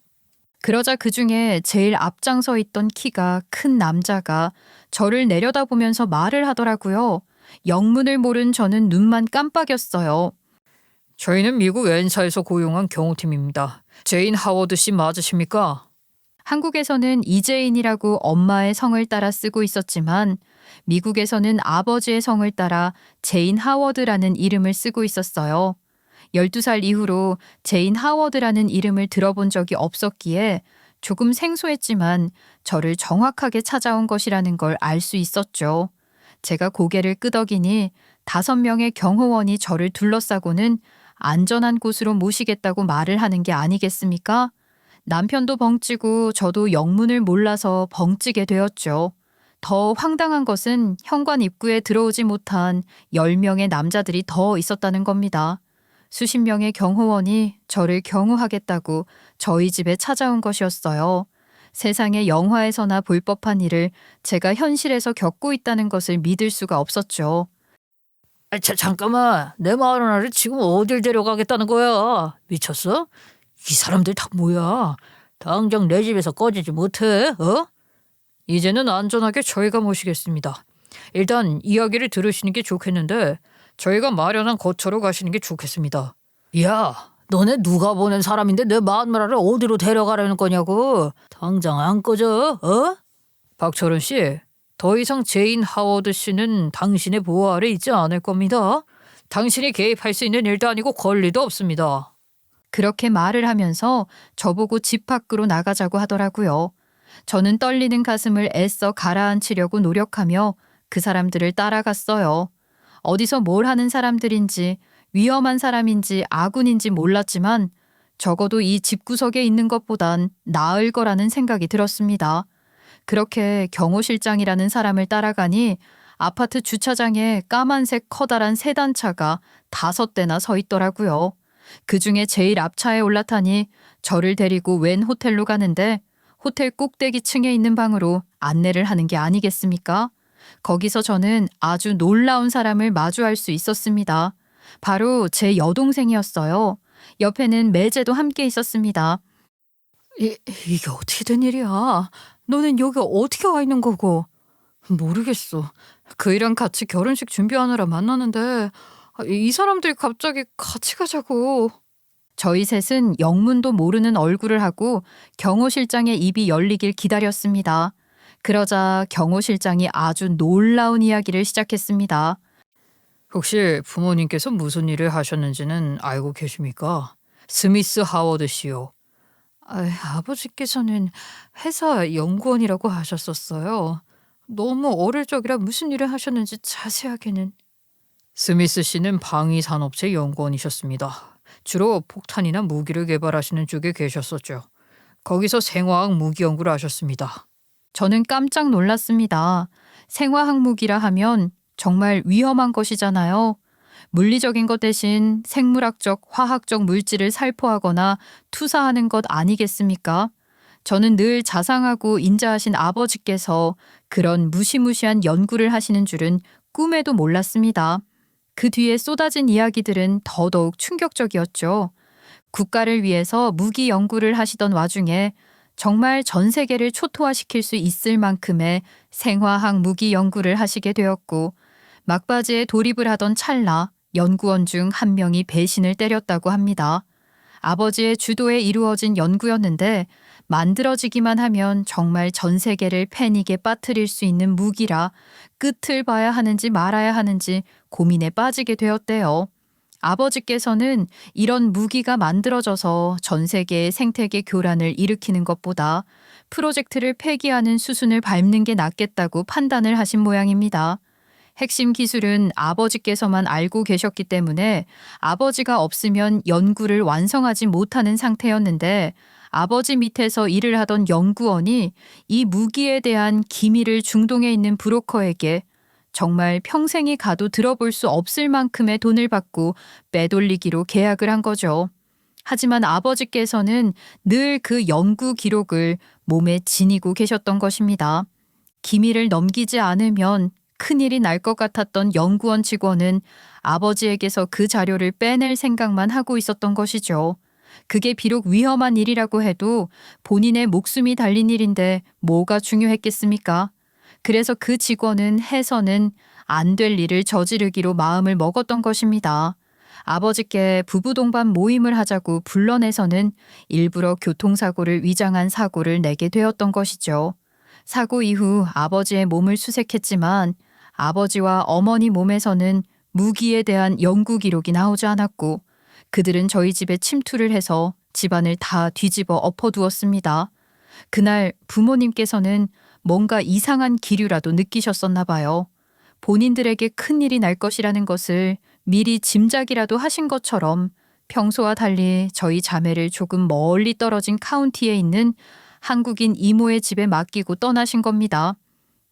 그러자 그중에 제일 앞장서 있던 키가 큰 남자가 저를 내려다보면서 말을 하더라고요. 영문을 모른 저는 눈만 깜빡였어요. 저희는 미국 엔사에서 고용한 경호팀입니다. 제인 하워드 씨 맞으십니까? 한국에서는 이재인이라고 엄마의 성을 따라 쓰고 있었지만 미국에서는 아버지의 성을 따라 제인 하워드라는 이름을 쓰고 있었어요. 12살 이후로 제인 하워드라는 이름을 들어본 적이 없었기에 조금 생소했지만 저를 정확하게 찾아온 것이라는 걸 알 수 있었죠. 제가 고개를 끄덕이니 5명의 경호원이 저를 둘러싸고는 안전한 곳으로 모시겠다고 말을 하는 게 아니겠습니까? 남편도 벙찌고 저도 영문을 몰라서 벙찌게 되었죠. 더 황당한 것은 현관 입구에 들어오지 못한 10명의 남자들이 더 있었다는 겁니다. 수십 명의 경호원이 저를 경호하겠다고 저희 집에 찾아온 것이었어요. 세상에 영화에서나 볼 법한 일을 제가 현실에서 겪고 있다는 것을 믿을 수가 없었죠. 잠깐만. 내 마누라를 지금 어딜 데려가겠다는 거야? 미쳤어? 이 사람들 다 뭐야? 당장 내 집에서 꺼지지 못해? 어? 이제는 안전하게 저희가 모시겠습니다. 일단 이야기를 들으시는 게 좋겠는데 저희가 마련한 거처로 가시는 게 좋겠습니다. 야, 너네 누가 보낸 사람인데 내 마누라를 어디로 데려가려는 거냐고. 당장 안 꺼져, 어? 박철원 씨, 더 이상 제인 하워드 씨는 당신의 보호 아래 있지 않을 겁니다. 당신이 개입할 수 있는 일도 아니고 권리도 없습니다. 그렇게 말을 하면서 저보고 집 밖으로 나가자고 하더라고요. 저는 떨리는 가슴을 애써 가라앉히려고 노력하며 그 사람들을 따라갔어요. 어디서 뭘 하는 사람들인지 위험한 사람인지 아군인지 몰랐지만 적어도 이 집구석에 있는 것보단 나을 거라는 생각이 들었습니다. 그렇게 경호실장이라는 사람을 따라가니 아파트 주차장에 까만색 커다란 세단차가 5대나 서 있더라고요. 그중에 제일 앞차에 올라타니 저를 데리고 웬 호텔로 가는데 호텔 꼭대기 층에 있는 방으로 안내를 하는 게 아니겠습니까? 거기서 저는 아주 놀라운 사람을 마주할 수 있었습니다. 바로 제 여동생이었어요. 옆에는 매제도 함께 있었습니다. 이게 어떻게 된 일이야? 너는 여기 어떻게 와 있는 거고? 모르겠어. 그이랑 같이 결혼식 준비하느라 만나는데 이 사람들이 갑자기 같이 가자고. 저희 셋은 영문도 모르는 얼굴을 하고 경호 실장의 입이 열리길 기다렸습니다. 그러자 경호 실장이 아주 놀라운 이야기를 시작했습니다. 혹시 부모님께서 무슨 일을 하셨는지는 알고 계십니까? 스미스 하워드 씨요. 아버지께서는 회사 연구원이라고 하셨었어요. 너무 어릴 적이라 무슨 일을 하셨는지 자세하게는. 스미스 씨는 방위산업체 연구원이셨습니다. 주로 폭탄이나 무기를 개발하시는 쪽에 계셨었죠. 거기서 생화학 무기 연구를 하셨습니다. 저는 깜짝 놀랐습니다. 생화학 무기라 하면 정말 위험한 것이잖아요. 물리적인 것 대신 생물학적, 화학적 물질을 살포하거나 투사하는 것 아니겠습니까? 저는 늘 자상하고 인자하신 아버지께서 그런 무시무시한 연구를 하시는 줄은 꿈에도 몰랐습니다. 그 뒤에 쏟아진 이야기들은 더더욱 충격적이었죠. 국가를 위해서 무기 연구를 하시던 와중에 정말 전 세계를 초토화시킬 수 있을 만큼의 생화학 무기 연구를 하시게 되었고, 막바지에 돌입을 하던 찰나 연구원 중 한 명이 배신을 때렸다고 합니다. 아버지의 주도에 이루어진 연구였는데 만들어지기만 하면 정말 전 세계를 패닉에 빠뜨릴 수 있는 무기라 끝을 봐야 하는지 말아야 하는지 고민에 빠지게 되었대요. 아버지께서는 이런 무기가 만들어져서 전 세계의 생태계 교란을 일으키는 것보다 프로젝트를 폐기하는 수순을 밟는 게 낫겠다고 판단을 하신 모양입니다. 핵심 기술은 아버지께서만 알고 계셨기 때문에 아버지가 없으면 연구를 완성하지 못하는 상태였는데, 아버지 밑에서 일을 하던 연구원이 이 무기에 대한 기밀을 중동에 있는 브로커에게 정말 평생이 가도 들어볼 수 없을 만큼의 돈을 받고 빼돌리기로 계약을 한 거죠. 하지만 아버지께서는 늘 그 연구 기록을 몸에 지니고 계셨던 것입니다. 기밀을 넘기지 않으면 큰일이 날 것 같았던 연구원 직원은 아버지에게서 그 자료를 빼낼 생각만 하고 있었던 것이죠. 그게 비록 위험한 일이라고 해도 본인의 목숨이 달린 일인데 뭐가 중요했겠습니까? 그래서 그 직원은 해서는 안 될 일을 저지르기로 마음을 먹었던 것입니다. 아버지께 부부 동반 모임을 하자고 불러내서는 일부러 교통사고를 위장한 사고를 내게 되었던 것이죠. 사고 이후 아버지의 몸을 수색했지만 아버지와 어머니 몸에서는 무기에 대한 연구 기록이 나오지 않았고, 그들은 저희 집에 침투를 해서 집안을 다 뒤집어 엎어두었습니다. 그날 부모님께서는 뭔가 이상한 기류라도 느끼셨었나 봐요. 본인들에게 큰일이 날 것이라는 것을 미리 짐작이라도 하신 것처럼 평소와 달리 저희 자매를 조금 멀리 떨어진 카운티에 있는 한국인 이모의 집에 맡기고 떠나신 겁니다.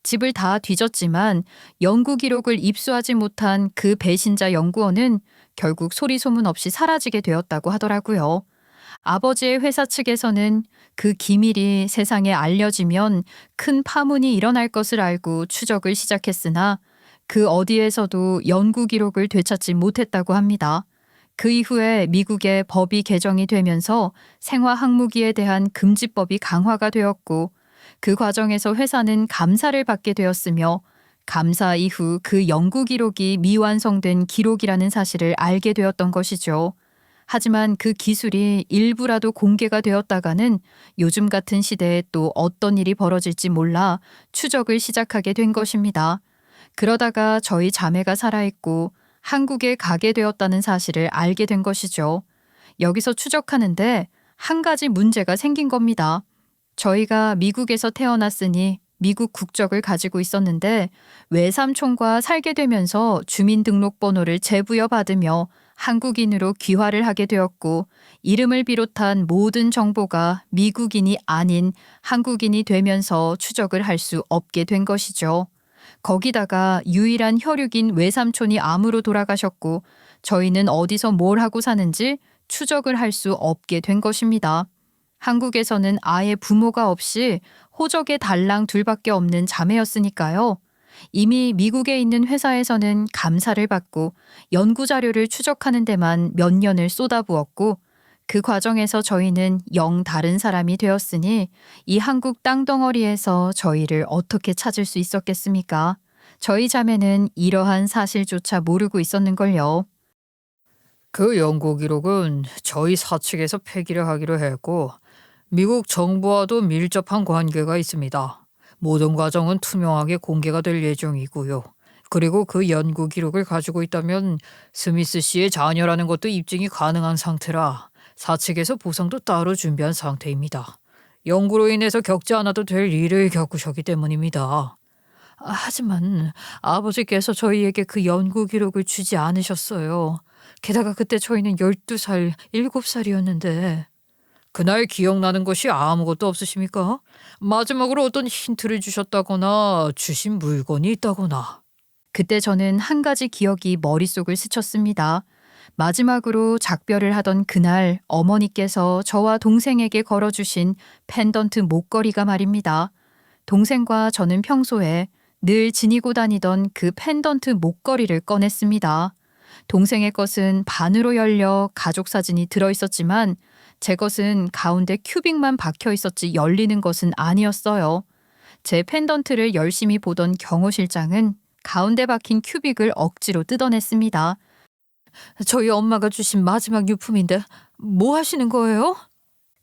집을 다 뒤졌지만 연구 기록을 입수하지 못한 그 배신자 연구원은 결국 소리 소문 없이 사라지게 되었다고 하더라고요. 아버지의 회사 측에서는 그 기밀이 세상에 알려지면 큰 파문이 일어날 것을 알고 추적을 시작했으나 그 어디에서도 연구 기록을 되찾지 못했다고 합니다. 그 이후에 미국의 법이 개정이 되면서 생화학무기에 대한 금지법이 강화가 되었고, 그 과정에서 회사는 감사를 받게 되었으며, 감사 이후 그 연구 기록이 미완성된 기록이라는 사실을 알게 되었던 것이죠. 하지만 그 기술이 일부라도 공개가 되었다가는 요즘 같은 시대에 또 어떤 일이 벌어질지 몰라 추적을 시작하게 된 것입니다. 그러다가 저희 자매가 살아있고 한국에 가게 되었다는 사실을 알게 된 것이죠. 여기서 추적하는데 한 가지 문제가 생긴 겁니다. 저희가 미국에서 태어났으니 미국 국적을 가지고 있었는데 외삼촌과 살게 되면서 주민등록번호를 재부여받으며 한국인으로 귀화를 하게 되었고, 이름을 비롯한 모든 정보가 미국인이 아닌 한국인이 되면서 추적을 할 수 없게 된 것이죠. 거기다가 유일한 혈육인 외삼촌이 암으로 돌아가셨고, 저희는 어디서 뭘 하고 사는지 추적을 할 수 없게 된 것입니다. 한국에서는 아예 부모가 없이 호적에 달랑 둘밖에 없는 자매였으니까요. 이미 미국에 있는 회사에서는 감사를 받고 연구 자료를 추적하는 데만 몇 년을 쏟아부었고 그 과정에서 저희는 영 다른 사람이 되었으니 이 한국 땅덩어리에서 저희를 어떻게 찾을 수 있었겠습니까? 저희 자매는 이러한 사실조차 모르고 있었는걸요. 그 연구 기록은 저희 사측에서 폐기를 하기로 했고 미국 정부와도 밀접한 관계가 있습니다. 모든 과정은 투명하게 공개가 될 예정이고요. 그리고 그 연구 기록을 가지고 있다면 스미스 씨의 자녀라는 것도 입증이 가능한 상태라 사측에서 보상도 따로 준비한 상태입니다. 연구로 인해서 겪지 않아도 될 일을 겪으셨기 때문입니다. 하지만 아버지께서 저희에게 그 연구 기록을 주지 않으셨어요. 게다가 그때 저희는 12살, 7살이었는데 그날 기억나는 것이 아무것도 없으십니까? 마지막으로 어떤 힌트를 주셨다거나 주신 물건이 있다거나. 그때 저는 한 가지 기억이 머릿속을 스쳤습니다. 마지막으로 작별을 하던 그날 어머니께서 저와 동생에게 걸어주신 펜던트 목걸이가 말입니다. 동생과 저는 평소에 늘 지니고 다니던 그 펜던트 목걸이를 꺼냈습니다. 동생의 것은 반으로 열려 가족 사진이 들어있었지만 제 것은 가운데 큐빅만 박혀 있었지 열리는 것은 아니었어요. 제 펜던트를 열심히 보던 경호 실장은 가운데 박힌 큐빅을 억지로 뜯어냈습니다. 저희 엄마가 주신 마지막 유품인데 뭐 하시는 거예요?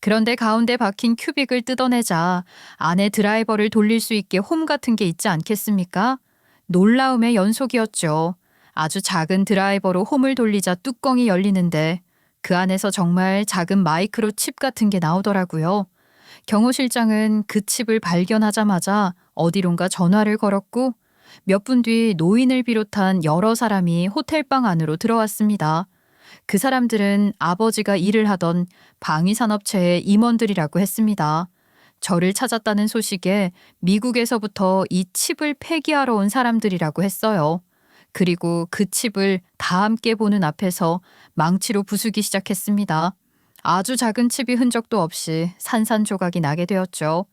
그런데 가운데 박힌 큐빅을 뜯어내자 안에 드라이버를 돌릴 수 있게 홈 같은 게 있지 않겠습니까? 놀라움의 연속이었죠. 아주 작은 드라이버로 홈을 돌리자 뚜껑이 열리는데 그 안에서 정말 작은 마이크로 칩 같은 게 나오더라고요. 경호 실장은 그 칩을 발견하자마자 어디론가 전화를 걸었고 몇 분 뒤 노인을 비롯한 여러 사람이 호텔방 안으로 들어왔습니다. 그 사람들은 아버지가 일을 하던 방위산업체의 임원들이라고 했습니다. 저를 찾았다는 소식에 미국에서부터 이 칩을 폐기하러 온 사람들이라고 했어요. 그리고 그 칩을 다 함께 보는 앞에서 망치로 부수기 시작했습니다. 아주 작은 칩이 흔적도 없이 산산조각이 나게 되었죠.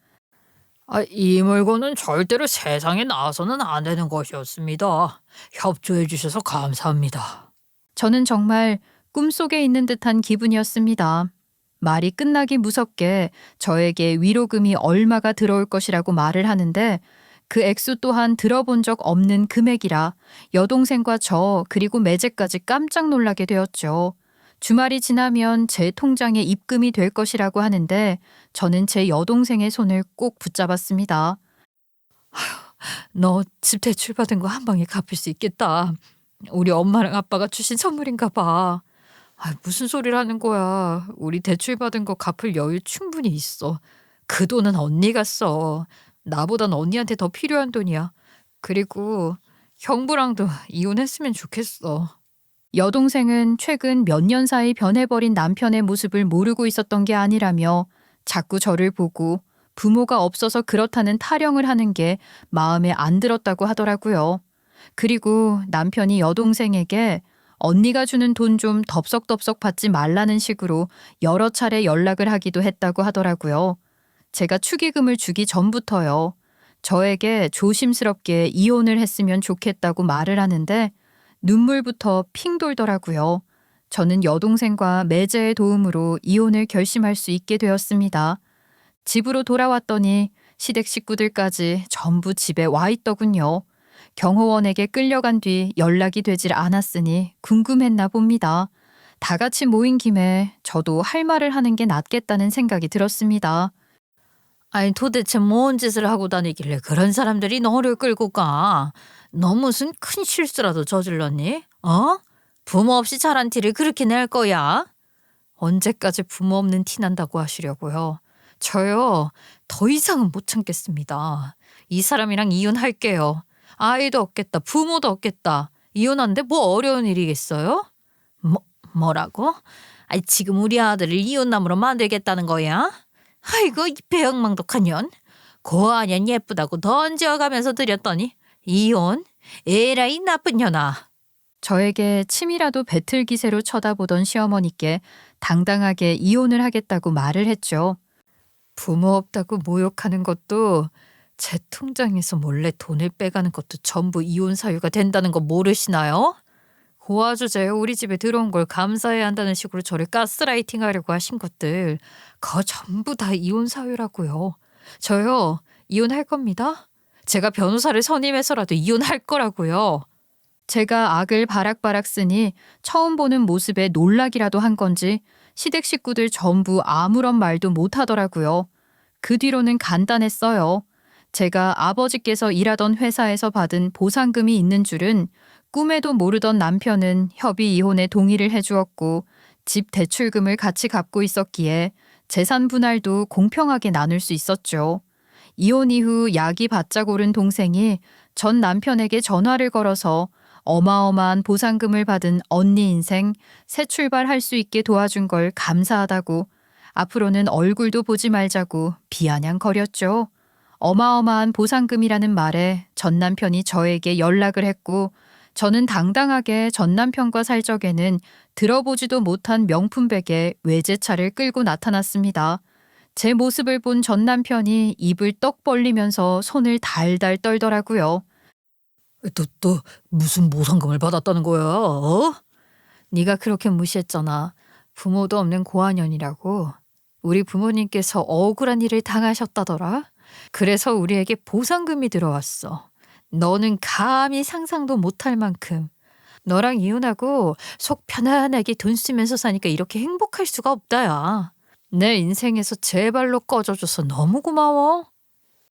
이 물건은 절대로 세상에 나와서는 안 되는 것이었습니다. 협조해 주셔서 감사합니다. 저는 정말 꿈속에 있는 듯한 기분이었습니다. 말이 끝나기 무섭게 저에게 위로금이 얼마가 들어올 것이라고 말을 하는데 그 액수 또한 들어본 적 없는 금액이라 여동생과 저 그리고 매제까지 깜짝 놀라게 되었죠. 주말이 지나면 제 통장에 입금이 될 것이라고 하는데 저는 제 여동생의 손을 꼭 붙잡았습니다. 너 집 대출받은 거 한 방에 갚을 수 있겠다. 우리 엄마랑 아빠가 주신 선물인가 봐. 무슨 소리를 하는 거야. 우리 대출받은 거 갚을 여유 충분히 있어. 그 돈은 언니가 써. 나보단 언니한테 더 필요한 돈이야. 그리고 형부랑도 이혼했으면 좋겠어. 여동생은 최근 몇 년 사이 변해버린 남편의 모습을 모르고 있었던 게 아니라며 자꾸 저를 보고 부모가 없어서 그렇다는 타령을 하는 게 마음에 안 들었다고 하더라고요. 그리고 남편이 여동생에게 언니가 주는 돈 좀 덥석덥석 받지 말라는 식으로 여러 차례 연락을 하기도 했다고 하더라고요. 제가 축의금을 주기 전부터요. 저에게 조심스럽게 이혼을 했으면 좋겠다고 말을 하는데 눈물부터 핑 돌더라고요. 저는 여동생과 매제의 도움으로 이혼을 결심할 수 있게 되었습니다. 집으로 돌아왔더니 시댁 식구들까지 전부 집에 와 있더군요. 경호원에게 끌려간 뒤 연락이 되질 않았으니 궁금했나 봅니다. 다 같이 모인 김에 저도 할 말을 하는 게 낫겠다는 생각이 들었습니다. 아니 도대체 뭔 짓을 하고 다니길래 그런 사람들이 너를 끌고 가? 너 무슨 큰 실수라도 저질렀니? 부모 없이 자란 티를 그렇게 낼 거야? 언제까지 부모 없는 티 난다고 하시려고요. 저요, 더 이상은 못 참겠습니다. 이 사람이랑 이혼할게요. 아이도 없겠다. 부모도 없겠다. 이혼하는데 뭐 어려운 일이겠어요? 뭐라고? 아니 지금 우리 아들을 이혼남으로 만들겠다는 거야? 아이고 이 배역망덕한 년. 고아년 예쁘다고 던져가면서 들였더니 이혼? 에라이 나쁜 년아. 저에게 침이라도 뱉을 기세로 쳐다보던 시어머니께 당당하게 이혼을 하겠다고 말을 했죠. 부모 없다고 모욕하는 것도 제 통장에서 몰래 돈을 빼가는 것도 전부 이혼 사유가 된다는 거 모르시나요? 그 아주제 우리 집에 들어온 걸 감사해야 한다는 식으로 저를 가스라이팅 하려고 하신 것들 그거 전부 다 이혼 사유라고요. 저요 이혼할 겁니다. 제가 변호사를 선임해서라도 이혼할 거라고요. 제가 악을 바락바락 쓰니 처음 보는 모습에 놀라기라도 한 건지 시댁 식구들 전부 아무런 말도 못 하더라고요. 그 뒤로는 간단했어요. 제가 아버지께서 일하던 회사에서 받은 보상금이 있는 줄은 꿈에도 모르던 남편은 협의 이혼에 동의를 해주었고 집 대출금을 같이 갚고 있었기에 재산 분할도 공평하게 나눌 수 있었죠. 이혼 이후 약이 바짝 오른 동생이 전 남편에게 전화를 걸어서 어마어마한 보상금을 받은 언니 인생 새 출발할 수 있게 도와준 걸 감사하다고 앞으로는 얼굴도 보지 말자고 비아냥거렸죠. 어마어마한 보상금이라는 말에 전 남편이 저에게 연락을 했고 저는 당당하게 전 남편과 살 적에는 들어보지도 못한 명품백에 외제차를 끌고 나타났습니다. 제 모습을 본 전 남편이 입을 떡 벌리면서 손을 달달 떨더라고요. 또 무슨 보상금을 받았다는 거야? 어? 네가 그렇게 무시했잖아. 부모도 없는 고아년이라고. 우리 부모님께서 억울한 일을 당하셨다더라. 그래서 우리에게 보상금이 들어왔어. 너는 감히 상상도 못할 만큼. 너랑 이혼하고 속 편안하게 돈 쓰면서 사니까 이렇게 행복할 수가 없다야. 내 인생에서 제발로 꺼져줘서 너무 고마워.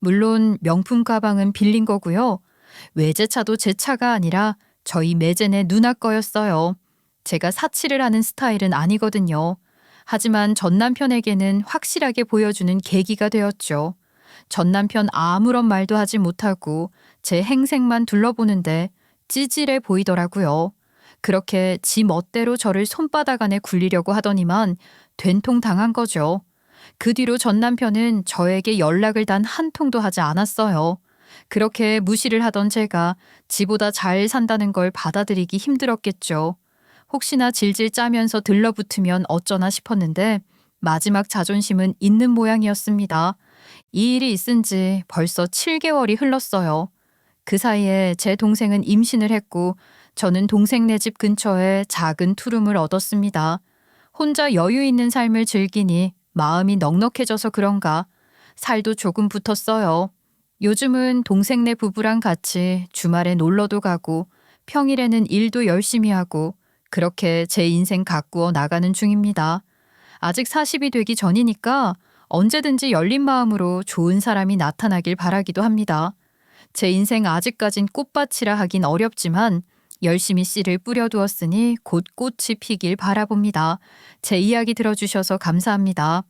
물론 명품 가방은 빌린 거고요. 외제차도 제 차가 아니라 저희 매제네 누나 거였어요. 제가 사치를 하는 스타일은 아니거든요. 하지만 전 남편에게는 확실하게 보여주는 계기가 되었죠. 전 남편 아무런 말도 하지 못하고 제 행색만 둘러보는데 찌질해 보이더라고요. 그렇게 지 멋대로 저를 손바닥 안에 굴리려고 하더니만 된통 당한 거죠. 그 뒤로 전 남편은 저에게 연락을 단 한 통도 하지 않았어요. 그렇게 무시를 하던 제가 지보다 잘 산다는 걸 받아들이기 힘들었겠죠. 혹시나 질질 짜면서 들러붙으면 어쩌나 싶었는데 마지막 자존심은 있는 모양이었습니다. 이 일이 있은 지 벌써 7개월이 흘렀어요. 그 사이에 제 동생은 임신을 했고 저는 동생네 집 근처에 작은 투룸을 얻었습니다. 혼자 여유 있는 삶을 즐기니 마음이 넉넉해져서 그런가 살도 조금 붙었어요. 요즘은 동생네 부부랑 같이 주말에 놀러도 가고 평일에는 일도 열심히 하고 그렇게 제 인생 가꾸어 나가는 중입니다. 아직 40이 되기 전이니까 언제든지 열린 마음으로 좋은 사람이 나타나길 바라기도 합니다. 제 인생 아직까진 꽃밭이라 하긴 어렵지만 열심히 씨를 뿌려두었으니 곧 꽃이 피길 바라봅니다. 제 이야기 들어주셔서 감사합니다.